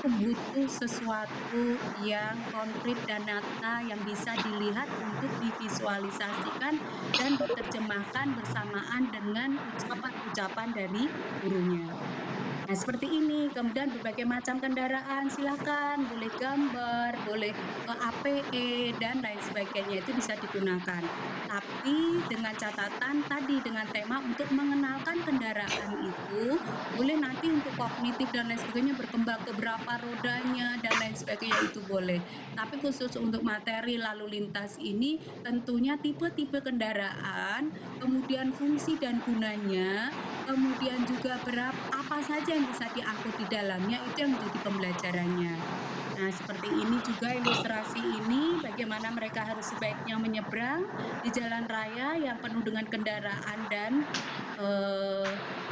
Speaker 3: butuh sesuatu yang konkret dan nyata yang bisa dilihat untuk divisualisasikan dan diterjemahkan bersamaan dengan ucapan-ucapan dari gurunya. Nah, seperti ini. Kemudian berbagai macam kendaraan, silakan, boleh gambar, boleh APE, dan lain sebagainya, itu bisa digunakan. Tapi dengan catatan tadi, dengan tema untuk mengenalkan kendaraan itu, boleh nanti untuk kognitif dan lain sebagainya berkembang ke berapa rodanya dan lain sebagainya itu boleh. Tapi khusus untuk materi lalu lintas ini, tentunya tipe-tipe kendaraan, kemudian fungsi dan gunanya, kemudian juga apa saja yang bisa diangkut di dalamnya, itu yang menjadi pembelajarannya. Nah, seperti ini juga ilustrasi ini, bagaimana mereka harus sebaiknya menyeberang di jalan raya yang penuh dengan kendaraan dan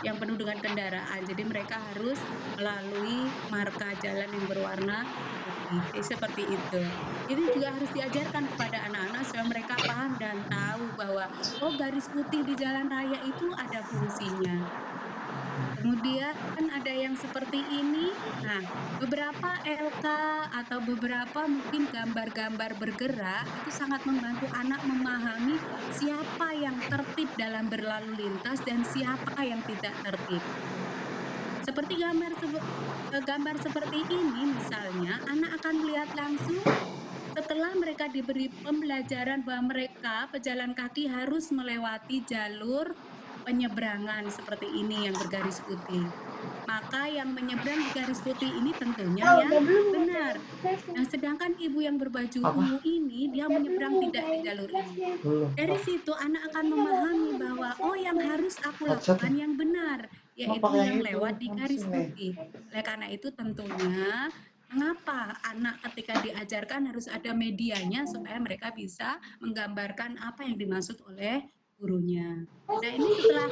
Speaker 3: yang penuh dengan kendaraan. Jadi mereka harus melalui marka jalan yang berwarna putih. Jadi seperti itu. Ini juga harus diajarkan kepada anak-anak supaya mereka paham dan tahu bahwa oh garis putih di jalan raya itu ada fungsinya. Kemudian ada yang seperti ini. Nah, beberapa LK atau beberapa mungkin gambar-gambar bergerak itu sangat membantu anak memahami siapa yang tertib dalam berlalu lintas dan siapa yang tidak tertib. Seperti gambar seperti ini misalnya, anak akan melihat langsung setelah mereka diberi pembelajaran bahwa mereka pejalan kaki harus melewati jalur penyeberangan seperti ini yang bergaris putih. Maka yang menyeberang di garis putih ini tentunya yang benar. Nah, sedangkan ibu yang berbaju ungu ini dia menyeberang tidak di jalur ini. Dari situ anak akan memahami bahwa oh yang harus aku lakukan yang benar, yaitu yang lewat di garis putih. Oleh karena itu tentunya mengapa anak ketika diajarkan harus ada medianya supaya mereka bisa menggambarkan apa yang dimaksud oleh gurunya. Nah, ini setelah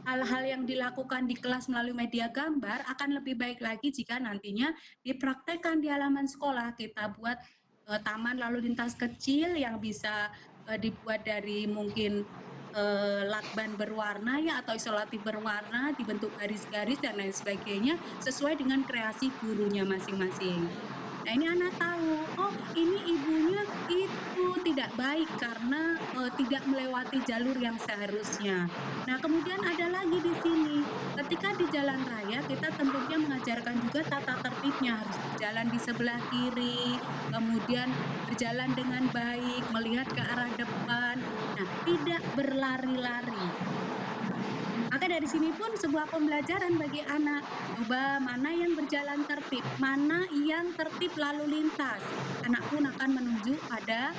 Speaker 3: hal-hal yang dilakukan di kelas melalui media gambar akan lebih baik lagi jika nantinya dipraktekkan di halaman sekolah. Kita buat taman lalu lintas kecil yang bisa dibuat dari mungkin lakban berwarna ya atau isolatif berwarna, dibentuk garis-garis dan lain sebagainya sesuai dengan kreasi gurunya masing-masing. Nah, ini anak tahu, oh ini ibunya itu tidak baik karena tidak melewati jalur yang seharusnya. Nah, kemudian ada lagi di sini, ketika di jalan raya kita tentunya mengajarkan juga tata tertibnya, harus berjalan di sebelah kiri, kemudian berjalan dengan baik, melihat ke arah depan. Nah, tidak berlari-lari. Maka dari sini pun sebuah pembelajaran bagi anak. Coba mana yang berjalan tertib, mana yang tertib lalu lintas. Anak pun akan menunjuk pada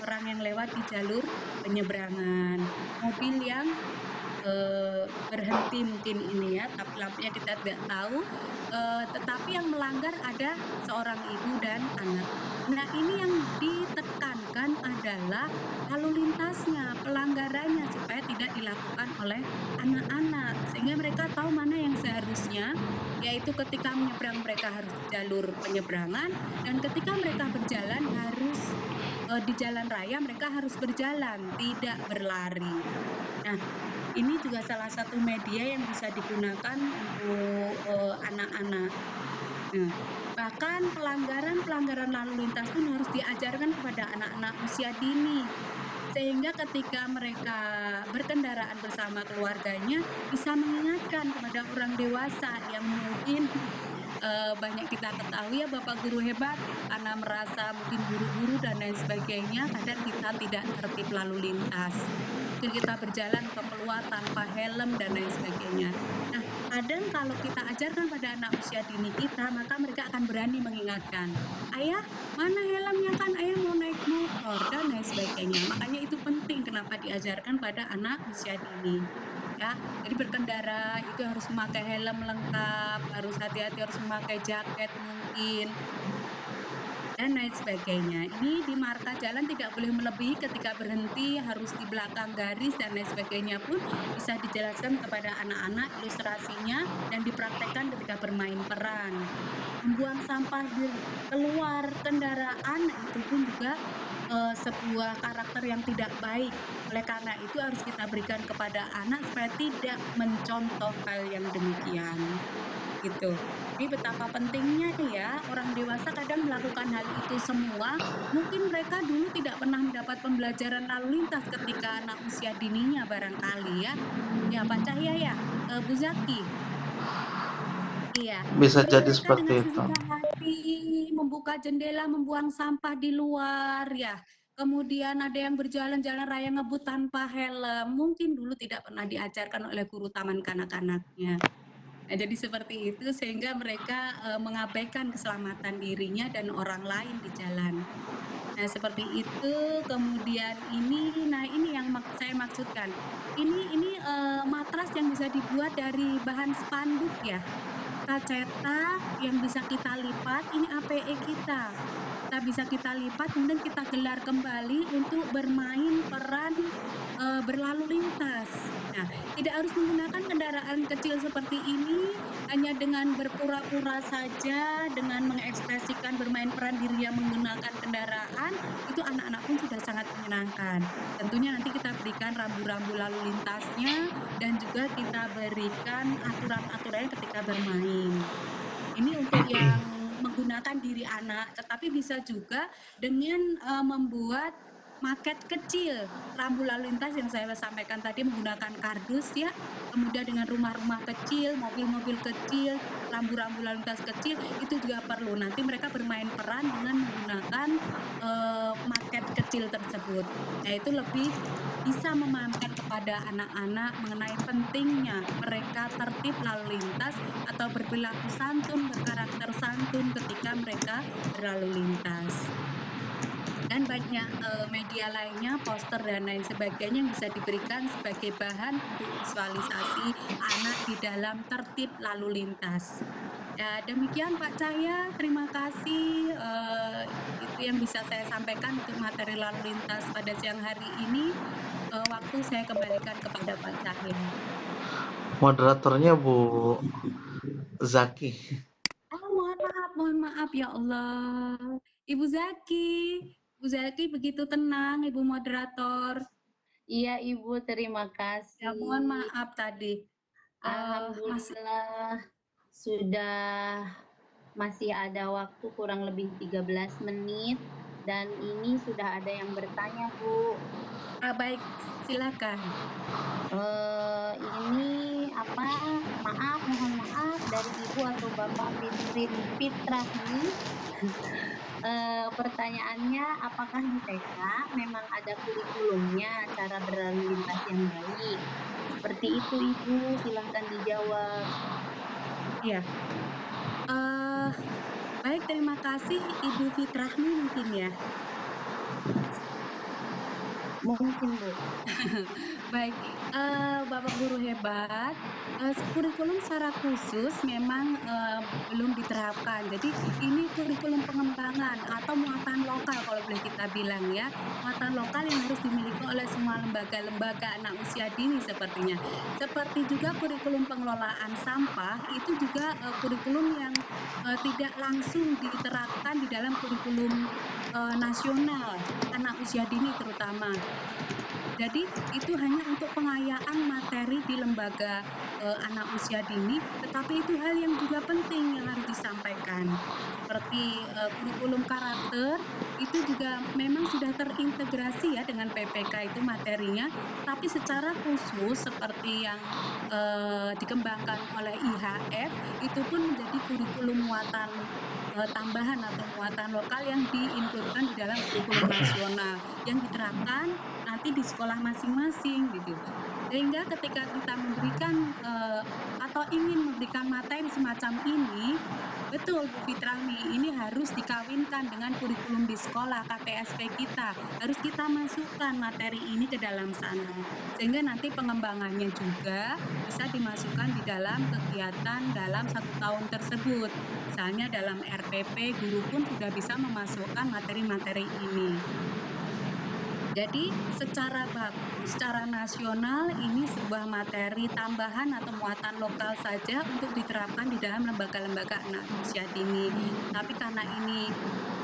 Speaker 3: orang yang lewat di jalur penyeberangan. Mobil yang berhenti mungkin ini ya, tapi lampunya kita tidak tahu, tetapi yang melanggar ada seorang ibu dan anak. Nah, ini yang ditekankan adalah lalu lintasnya, pelanggarannya supaya tidak dilakukan oleh anak-anak, sehingga mereka tahu mana yang seharusnya, yaitu ketika menyeberang mereka harus di jalur penyeberangan dan ketika mereka berjalan harus, di jalan raya mereka harus berjalan, tidak berlari. Nah, ini juga salah satu media yang bisa digunakan untuk, anak-anak. Nah, bahkan pelanggaran-pelanggaran lalu lintas pun harus diajarkan kepada anak-anak usia dini, sehingga ketika mereka berkendaraan bersama keluarganya bisa mengingatkan kepada orang dewasa yang mungkin, banyak kita ketahui ya Bapak guru hebat, karena merasa mungkin buru-buru dan lain sebagainya, kadang kita tidak tertib lalu lintas. Mungkin kita berjalan atau keluar tanpa helm dan lain sebagainya. Nah, kadang kalau kita ajarkan pada anak usia dini kita, maka mereka akan berani mengingatkan, "Ayah, mana helmnya? Kan ayah mau naik motor," dan lain sebagainya. Makanya itu penting kenapa diajarkan pada anak usia dini. Ya, jadi berkendara itu harus memakai helm lengkap, harus hati-hati, harus memakai jaket mungkin, dan lain sebagainya. Ini di marka jalan tidak boleh melebihi ketika berhenti, harus di belakang garis dan lain sebagainya pun bisa dijelaskan kepada anak-anak ilustrasinya dan dipraktekkan ketika bermain peran. Membuang sampah di keluar kendaraan, nah itu pun juga, sebuah karakter yang tidak baik. Oleh karena itu harus kita berikan kepada anak supaya tidak mencontoh hal yang demikian. Gitu. Ini betapa pentingnya ya, orang dewasa kadang melakukan hal itu semua, mungkin mereka dulu tidak pernah mendapat pembelajaran lalu lintas ketika anak usia dininya barangkali ya. Ya Pak Cahya ya? Bu Zaki? Iya.
Speaker 1: Bisa
Speaker 3: Dulu
Speaker 1: jadi
Speaker 3: mereka
Speaker 1: seperti
Speaker 3: dengan
Speaker 1: itu.
Speaker 3: sesuka hati membuka jendela, membuang sampah di luar ya. Kemudian ada yang berjalan jalan raya ngebut tanpa helm, mungkin dulu tidak pernah diajarkan oleh guru taman kanak-kanaknya. Nah, jadi seperti itu sehingga mereka, mengabaikan keselamatan dirinya dan orang lain di jalan. Nah, seperti itu, kemudian nah ini yang saya maksudkan. Ini matras yang bisa dibuat dari bahan spanduk ya. Kita cetak, yang bisa kita lipat, ini APE kita. Bisa kita lipat, kemudian kita gelar kembali untuk bermain peran, berlalu lintas. Nah, tidak harus menggunakan kendaraan kecil seperti ini, hanya dengan berpura-pura saja, dengan mengekspresikan bermain peran dirinya menggunakan kendaraan, itu anak-anak pun sudah sangat menyenangkan. Tentunya nanti kita berikan rambu-rambu lalu lintasnya dan juga kita berikan aturan-aturannya ketika bermain. Ini untuk yang menggunakan diri anak, tetapi bisa juga dengan, membuat maket kecil rambu lalu lintas yang saya sampaikan tadi menggunakan kardus ya, kemudian dengan rumah-rumah kecil, mobil-mobil kecil, rambu-rambu lalu lintas kecil, itu juga perlu. Nanti mereka bermain peran dengan menggunakan, maket kecil tersebut. Nah, itu lebih bisa memahamkan kepada anak-anak mengenai pentingnya mereka tertib lalu lintas atau berperilaku santun, berkarakter santun ketika mereka berlalu lintas. Dan banyak, media lainnya, poster dan lain sebagainya yang bisa diberikan sebagai bahan untuk visualisasi anak di dalam tertib lalu lintas. Ya demikian Pak Cahya, terima kasih, itu yang bisa saya sampaikan untuk materi lalu lintas pada siang hari ini. waktu saya kembalikan kepada Pak Cahya.
Speaker 1: Moderatornya Bu Zaki.
Speaker 3: Mohon maaf ya Allah. Ibu Zaki begitu tenang, Ibu moderator.
Speaker 2: Iya Ibu, terima kasih.
Speaker 3: Ya, mohon maaf tadi.
Speaker 2: Alhamdulillah sudah masih ada waktu kurang lebih 13 menit dan ini sudah ada yang bertanya Bu.
Speaker 3: Baik, silakan.
Speaker 2: Ini mohon maaf dari Ibu atau Bapak Fitrahmi. Pertanyaannya, apakah di TK memang ada kurikulumnya cara berlalu lintas yang baik? Seperti itu Ibu, silahkan dijawab.
Speaker 3: Iya. Baik, terima kasih Ibu Fitrahmi mungkin ya.
Speaker 2: Mungkin Bu.
Speaker 3: Baik, Bapak guru hebat, kurikulum secara khusus memang belum diterapkan. Jadi ini kurikulum pengembangan atau muatan lokal kalau boleh kita bilang ya, muatan lokal yang harus dimiliki oleh semua lembaga-lembaga anak usia dini sepertinya. Seperti juga kurikulum pengelolaan sampah itu juga kurikulum yang tidak langsung diterapkan di dalam kurikulum nasional anak usia dini terutama. Jadi itu hanya untuk pengayaan materi di lembaga anak usia dini, tetapi itu hal yang juga penting yang harus disampaikan. Seperti kurikulum karakter itu juga memang sudah terintegrasi ya dengan PPK itu materinya, tetapi secara khusus seperti yang dikembangkan oleh IHF itu pun menjadi kurikulum muatan tambahan atau muatan lokal yang diinputkan di dalam kurikulum nasional yang diterapkan nanti di sekolah masing-masing gitu. Sehingga ketika kita memberikan atau ingin memberikan materi semacam ini, betul Bu Fitrahmi, ini harus dikawinkan dengan kurikulum di sekolah KTSP kita. Harus kita masukkan materi ini ke dalam sana. Sehingga nanti pengembangannya juga bisa dimasukkan di dalam kegiatan dalam 1 tahun tersebut. Misalnya dalam RPP, guru pun sudah bisa memasukkan materi-materi ini. Jadi secara baku, secara nasional ini sebuah materi tambahan atau muatan lokal saja untuk diterapkan di dalam lembaga-lembaga anak usia dini. Tapi karena ini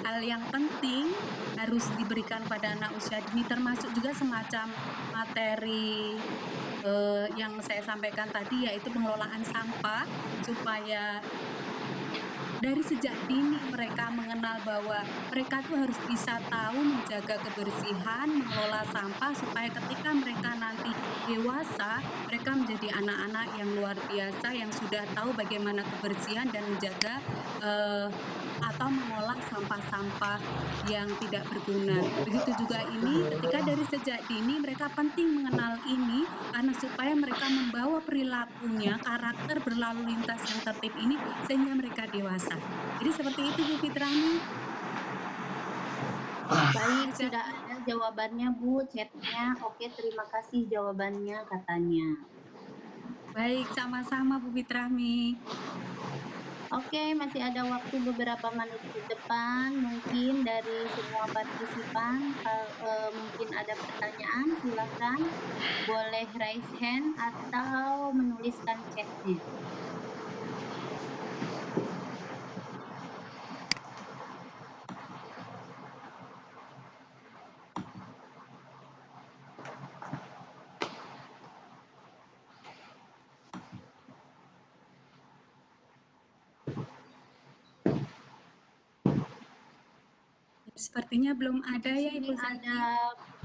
Speaker 3: hal yang penting harus diberikan pada anak usia dini termasuk juga semacam materi yang saya sampaikan tadi yaitu pengelolaan sampah supaya dari sejak dini mereka mengenal bahwa mereka tuh harus bisa tahu menjaga kebersihan, mengelola sampah supaya ketika mereka nanti dewasa, mereka menjadi anak-anak yang luar biasa yang sudah tahu bagaimana kebersihan dan menjaga atau mengolah sampah-sampah yang tidak berguna. Begitu juga ini ketika dari sejak dini mereka penting mengenal ini karena supaya mereka membawa perilakunya, karakter berlalu lintas yang tertib ini sehingga mereka dewasa. Jadi seperti itu Bu Fitrahmi.
Speaker 2: Baik, sudah ada jawabannya Bu, chatnya. Oke, terima kasih jawabannya katanya.
Speaker 3: Baik, sama-sama Bu Fitrahmi.
Speaker 2: Oke, masih ada waktu beberapa menit ke depan. Mungkin dari semua partisipan, mungkin ada pertanyaan, silakan. Boleh raise hand atau menuliskan chatnya.
Speaker 3: Sepertinya belum ada ya Ibu Zaki.
Speaker 2: Ada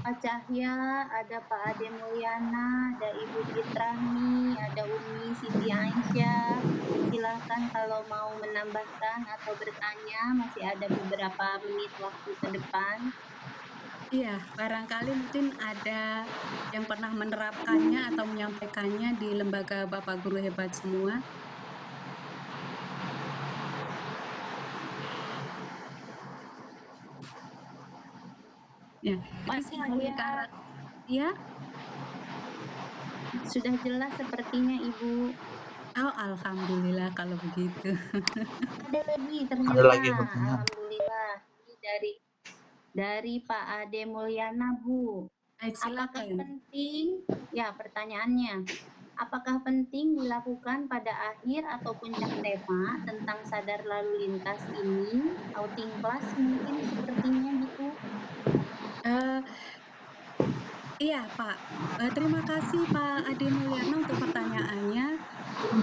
Speaker 2: Pak Cahya, ada Pak Ade Mulyana, ada Ibu Fitrahmi, ada Umi Siti Aisyah. Silakan kalau mau menambahkan atau bertanya, masih ada beberapa menit waktu ke depan.
Speaker 3: Iya, barangkali mungkin ada yang pernah menerapkannya atau menyampaikannya di lembaga Bapak Guru Hebat semua. Ya,
Speaker 2: masih
Speaker 3: ya.
Speaker 2: Sudah jelas sepertinya Ibu.
Speaker 3: Oh, alhamdulillah kalau begitu.
Speaker 2: Ada lagi ternyata.
Speaker 1: Ada lagi pertanyaan.
Speaker 2: Alhamdulillah. Ini dari Pak Ade Mulyana Bu. Apakah
Speaker 3: silakan.
Speaker 2: penting, ya pertanyaannya, apakah penting dilakukan pada akhir atau puncak tema tentang sadar lalu lintas ini, outing class mungkin sepertinya gitu?
Speaker 3: Eee, iya Pak, terima kasih Pak Ade Mulyana untuk pertanyaannya.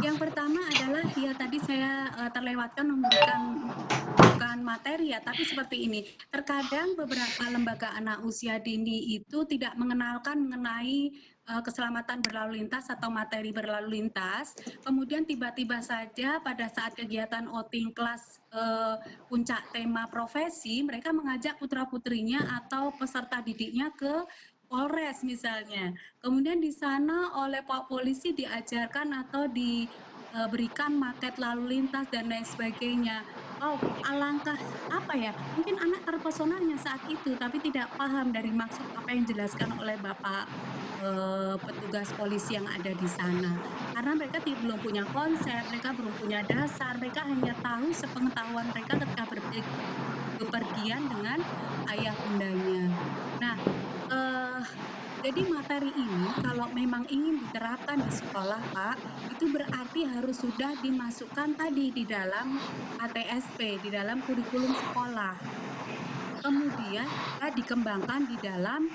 Speaker 3: Yang pertama adalah ya tadi saya, terlewatkan memberikan bukan materi ya, tapi seperti ini, terkadang beberapa lembaga anak usia dini itu tidak mengenalkan mengenai, keselamatan berlalu lintas atau materi berlalu lintas, kemudian tiba-tiba saja pada saat kegiatan outing kelas, puncak tema profesi, mereka mengajak putra-putrinya atau peserta didiknya ke Polres misalnya. Kemudian di sana oleh Pak Polisi diajarkan atau diberikan maket lalu lintas dan lain sebagainya. Wow, alangkah apa ya, mungkin anak terpesonanya saat itu, tapi tidak paham dari maksud apa yang dijelaskan oleh Bapak, petugas polisi yang ada di sana. Karena mereka belum punya konsep, mereka belum punya dasar, mereka hanya tahu sepengetahuan mereka ketika bepergian dengan ayah bundanya. Nah, eee, jadi materi ini kalau memang ingin diterapkan di sekolah, Pak, itu berarti harus sudah dimasukkan tadi di dalam KTSP, di dalam kurikulum sekolah. Kemudian juga dikembangkan di dalam,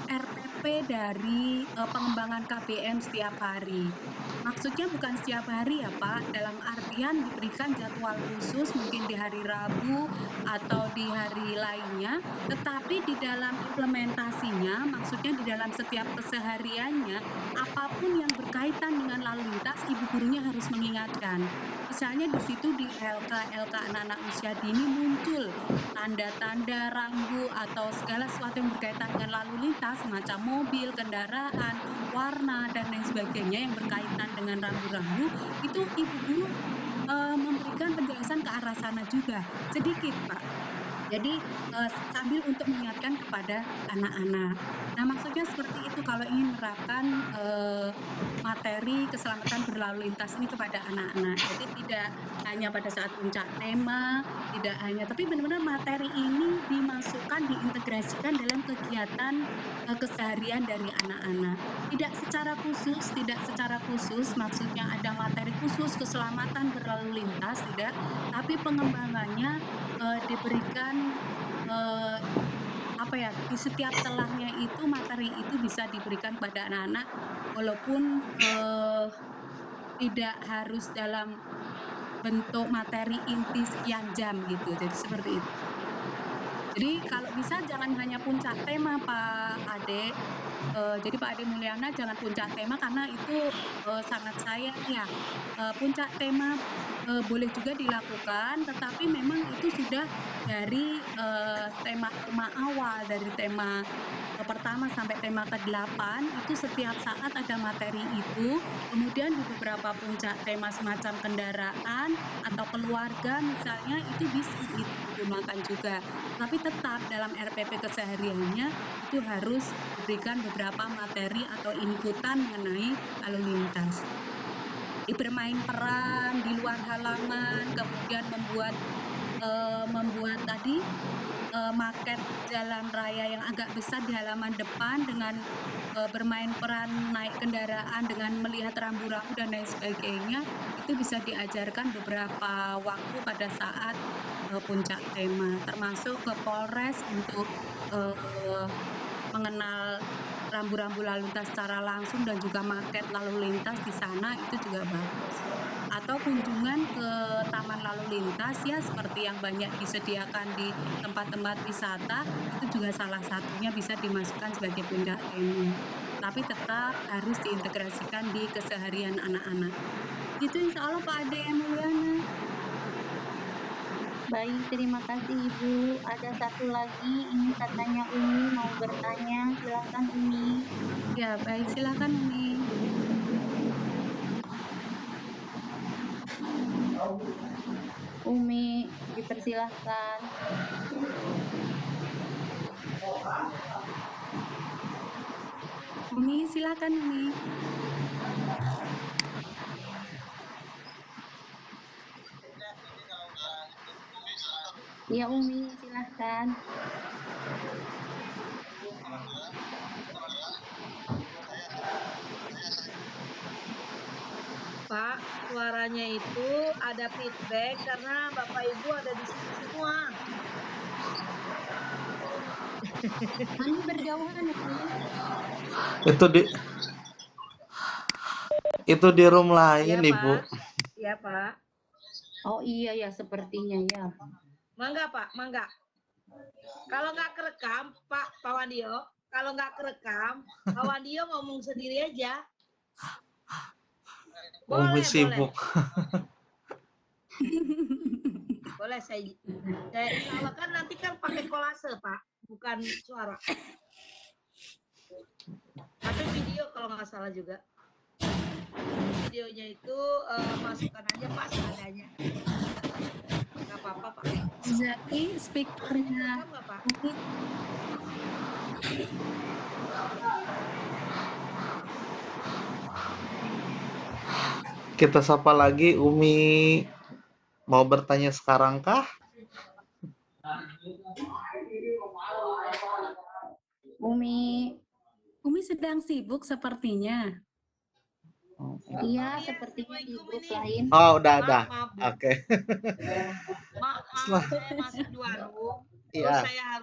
Speaker 3: RPP dari, pengembangan KBM setiap hari. Maksudnya bukan setiap hari ya, Pak, dalam artian diberikan jadwal khusus mungkin di hari Rabu atau di hari lainnya, tetapi di dalam implementasinya, maksudnya di dalam setiap kesehariannya, apapun yang berkaitan dengan lalu lintas, ibu gurunya harus mengingatkan. Misalnya di situ di LK anak-anak usia dini muncul tanda-tanda rambu atau segala sesuatu yang berkaitan dengan lalu lintas semacam mobil, kendaraan, warna dan lain sebagainya yang berkaitan dengan rambu-rambu, itu ibu guru, memberikan penjelasan ke arah sana juga, sedikit, Pak. Jadi, sambil untuk mengingatkan kepada anak-anak. Nah, maksudnya seperti itu kalau ingin menerapkan, materi keselamatan berlalu lintas ini kepada anak-anak. Jadi tidak hanya pada saat puncak tema, tidak hanya tapi benar-benar materi ini dimasukkan, diintegrasikan dalam kegiatan, keseharian dari anak-anak. Tidak secara khusus, maksudnya ada materi khusus keselamatan berlalu lintas, tidak, tapi pengembangannya diberikan, eee, apa ya, di setiap celahnya itu materi itu bisa diberikan kepada anak-anak walaupun, tidak harus dalam bentuk materi inti sekian jam gitu, jadi seperti itu. Jadi kalau bisa jangan hanya puncak tema Pak Ade, jadi Pak Ade Mulyana jangan puncak tema karena itu, sangat sayang ya, puncak tema, boleh juga dilakukan tetapi memang itu sudah dari, tema-tema awal, dari tema, pertama sampai tema ke-8 itu setiap saat ada materi itu, kemudian di beberapa puncak tema semacam kendaraan atau keluarga misalnya itu bisa itu digunakan juga. Tetapi tetap dalam RPP kesehariannya itu harus diberikan beberapa materi atau inputan mengenai lalu lintas. Bermain peran di luar halaman, kemudian membuat tadi, maket jalan raya yang agak besar di halaman depan dengan, bermain peran naik kendaraan dengan melihat rambu-rambu dan lain sebagainya, itu bisa diajarkan beberapa waktu pada saat, puncak tema, termasuk ke Polres untuk, eee, mengenal rambu-rambu lalu lintas secara langsung dan juga maket lalu lintas di sana itu juga bagus. Atau kunjungan ke taman lalu lintas ya seperti yang banyak disediakan di tempat-tempat wisata, itu juga salah satunya bisa dimasukkan sebagai puncak tema. Tapi tetap harus diintegrasikan di keseharian anak-anak. Gitu insya Allah Pak Ade Mulyana.
Speaker 2: Baik, terima kasih Ibu. Ada satu lagi, ini katanya Umi mau bertanya, silakan Umi.
Speaker 3: Ya baik silakan Umi.
Speaker 2: Umi, dipersilahkan.
Speaker 3: Umi silakan Umi.
Speaker 2: Ya Umi, silahkan.
Speaker 4: Pak, suaranya itu ada feedback karena Bapak Ibu ada di sini semua.
Speaker 2: Kami berjauhan, Umi.
Speaker 1: Itu di room lain,
Speaker 4: Ya,
Speaker 1: Ibu.
Speaker 4: Pak. Ya, Pak.
Speaker 2: Oh iya ya, sepertinya ya.
Speaker 4: Mangga, Pak, mangga. Kalau nggak kerekam, Pak Wandio, kalau nggak kerekam, Pak Wandio ngomong sendiri aja.
Speaker 1: Umi sibuk.
Speaker 4: Boleh saya kan nanti kan pakai kolase, Pak, bukan suara. Tapi video kalau nggak salah juga. Videonya itu masukkan aja Pak seadanya. Nggak apa-apa Pak.
Speaker 3: Zaki speakernya
Speaker 4: Nggak Pak?
Speaker 3: Umi.
Speaker 1: Kita sapa lagi, Umi mau bertanya sekarang kah?
Speaker 3: Umi sedang sibuk sepertinya.
Speaker 2: Iya, sepertinya di grup lain.
Speaker 1: Oh, udah. Oke.
Speaker 4: Maaf, saya masih di warung. Terus saya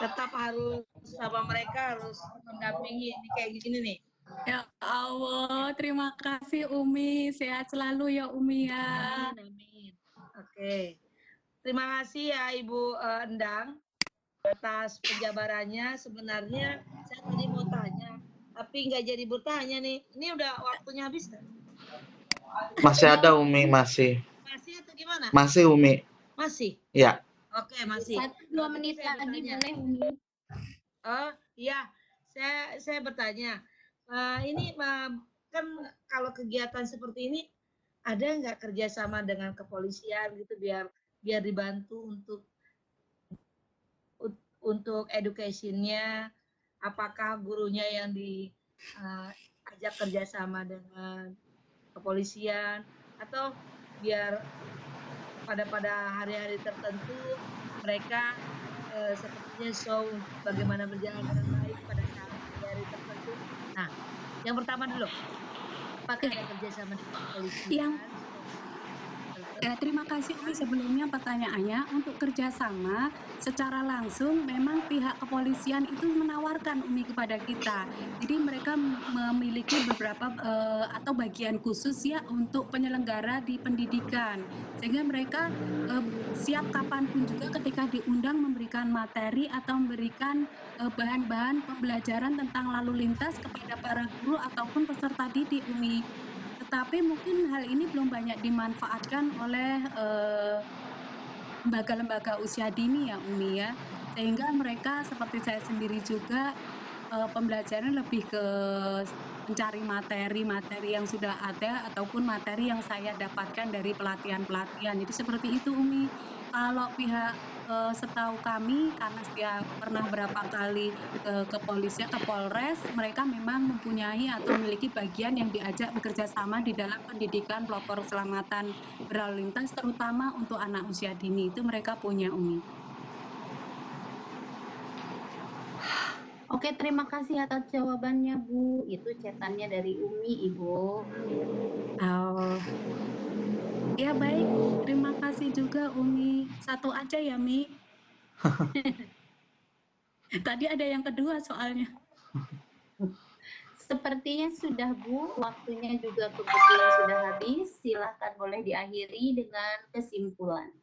Speaker 4: tetap harus sama mereka, harus mendampingi ini kayak gini nih.
Speaker 3: Ya Allah, terima kasih Umi. Sehat selalu ya Umi ya.
Speaker 4: Amin. Oke. Terima kasih ya Ibu Endang atas penjabarannya. Sebenarnya saya tadi mau tanya, tapi nggak jadi bertanya nih. Ini udah waktunya habis kan?
Speaker 1: Masih ada Umi, masih.
Speaker 4: Masih atau gimana?
Speaker 1: Masih Umi.
Speaker 4: Masih?
Speaker 1: Ya.
Speaker 4: Oke, masih.
Speaker 2: 1-2 menit lagi boleh Umi.
Speaker 4: Oh iya, saya bertanya. Ini kan kalau kegiatan seperti ini ada nggak kerjasama dengan kepolisian gitu biar dibantu untuk education-nya? Apakah gurunya yang diajak kerjasama dengan kepolisian atau biar pada hari-hari tertentu mereka sepertinya show bagaimana berjalan dengan baik pada saat hari-hari tertentu. Nah, yang pertama dulu, apakah ada kerjasama dengan kepolisian?
Speaker 3: Terima kasih Umi sebelumnya pertanyaannya. Untuk kerjasama secara langsung memang pihak kepolisian itu menawarkan Umi kepada kita. Jadi mereka memiliki beberapa atau bagian khusus ya untuk penyelenggara di pendidikan. Sehingga mereka siap kapanpun juga ketika diundang memberikan materi atau memberikan bahan-bahan pembelajaran tentang lalu lintas kepada para guru ataupun peserta didik Umi. Tetapi mungkin hal ini belum banyak dimanfaatkan oleh lembaga-lembaga usia dini ya Umi ya. Sehingga mereka seperti saya sendiri juga pembelajaran lebih ke mencari materi-materi yang sudah ada ataupun materi yang saya dapatkan dari pelatihan-pelatihan. Jadi seperti itu Umi. Kalau pihak setahu kami karena saya pernah berapa kali ke kepolisian, ke Polres, mereka memang mempunyai atau memiliki bagian yang diajak bekerja sama di dalam pendidikan pelopor keselamatan berlalu lintas, terutama untuk anak usia dini itu mereka punya Umi.
Speaker 2: Oke, terima kasih atas jawabannya Bu. Itu cetannya dari Umi, Ibu.
Speaker 3: Oh. Ya baik, terima kasih juga Umi. Satu aja ya Mi. Tadi ada yang kedua soalnya.
Speaker 2: Sepertinya sudah Bu, waktunya juga kebetulan sudah habis. Silakan boleh diakhiri dengan kesimpulan.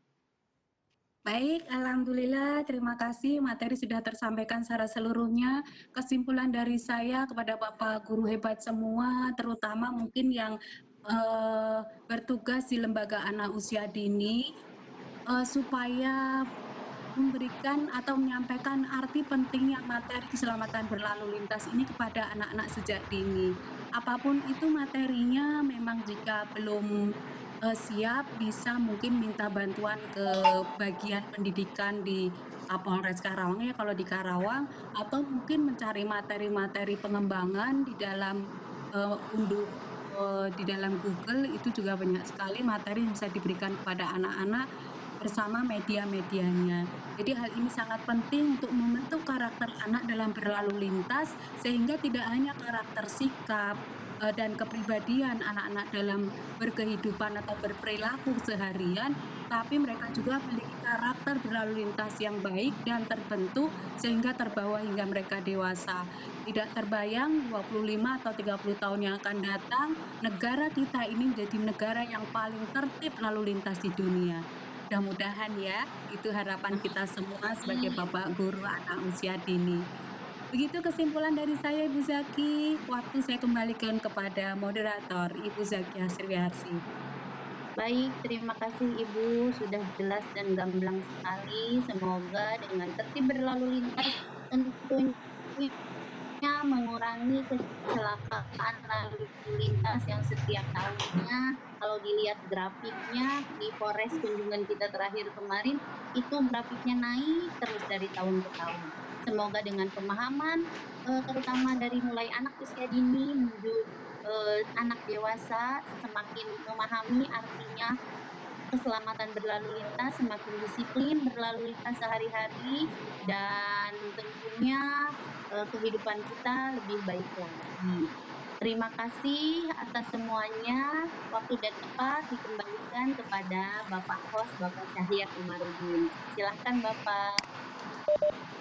Speaker 3: Baik, alhamdulillah, terima kasih materi sudah tersampaikan secara seluruhnya. Kesimpulan dari saya kepada Bapak guru hebat semua, terutama mungkin yang bertugas di lembaga anak usia dini, supaya memberikan atau menyampaikan arti pentingnya materi keselamatan berlalu lintas ini kepada anak-anak sejak dini. Apapun itu materinya, memang jika belum siap bisa mungkin minta bantuan ke bagian pendidikan di Polres Karawang ya kalau di Karawang, atau mungkin mencari materi-materi pengembangan di dalam di dalam Google itu juga banyak sekali materi yang bisa diberikan kepada anak-anak bersama media-medianya. Jadi hal ini sangat penting untuk membentuk karakter anak dalam berlalu lintas sehingga tidak hanya karakter sikap dan kepribadian anak-anak dalam berkehidupan atau berperilaku seharian, tapi mereka juga memiliki karakter berlalu lintas yang baik dan terbentuk sehingga terbawa hingga mereka dewasa. Tidak terbayang 25 atau 30 tahun yang akan datang, negara kita ini menjadi negara yang paling tertib lalu lintas di dunia. Mudah-mudahan ya, itu harapan kita semua sebagai Bapak Guru anak usia dini. Begitu kesimpulan dari saya, Ibu Zaki. Waktu saya kembalikan kepada moderator, Ibu Zakia Sriharsi.
Speaker 2: Baik, terima kasih Ibu, sudah jelas dan gamblang sekali. Semoga dengan tertib berlalu lintas tentunya mengurangi kecelakaan lalu lintas yang setiap tahunnya, kalau dilihat grafiknya di Polres kunjungan kita terakhir kemarin, itu grafiknya naik terus dari tahun ke tahun. Semoga dengan pemahaman, terutama dari mulai anak usia dini menuju anak dewasa, semakin memahami artinya keselamatan berlalu lintas, semakin disiplin berlalu lintas sehari-hari, dan tentunya kehidupan kita lebih baik lagi. Terima kasih atas semuanya. Waktu dan tempat dikembalikan kepada Bapak host, Bapak Cahya Komarudin. Silahkan Bapak.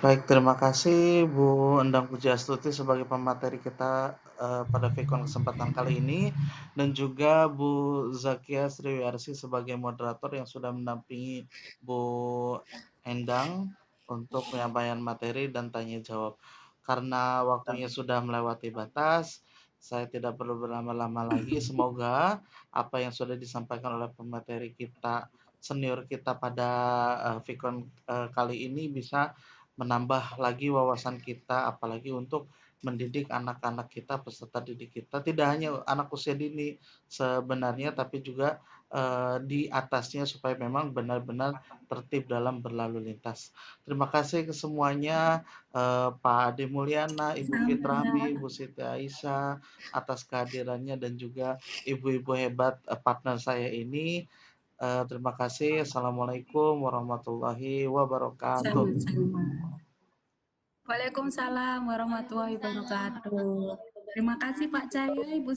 Speaker 1: Baik, terima kasih Bu Endang Pujiastuti sebagai pemateri kita pada Vkon kesempatan kali ini, dan juga Bu Zakia Sriharsi sebagai moderator yang sudah mendampingi Bu Endang untuk penyampaian materi dan tanya jawab. Karena waktunya sudah melewati batas, saya tidak perlu berlama-lama lagi. Semoga apa yang sudah disampaikan oleh pemateri kita, senior kita pada Vkon kali ini bisa menambah lagi wawasan kita, apalagi untuk mendidik anak-anak kita, peserta didik kita, tidak hanya anak usia dini sebenarnya, tapi juga di atasnya supaya memang benar-benar tertib dalam berlalu lintas. Terima kasih ke semuanya, Pak Ade Mulyana, Ibu Fitrami, Ibu Siti Aisyah atas kehadirannya, dan juga ibu-ibu hebat partner saya ini. Terima kasih. Assalamualaikum warahmatullahi wabarakatuh.
Speaker 3: Sama-sama. Waalaikumsalam warahmatullahi wabarakatuh. Terima kasih Pak Cahya, Ibu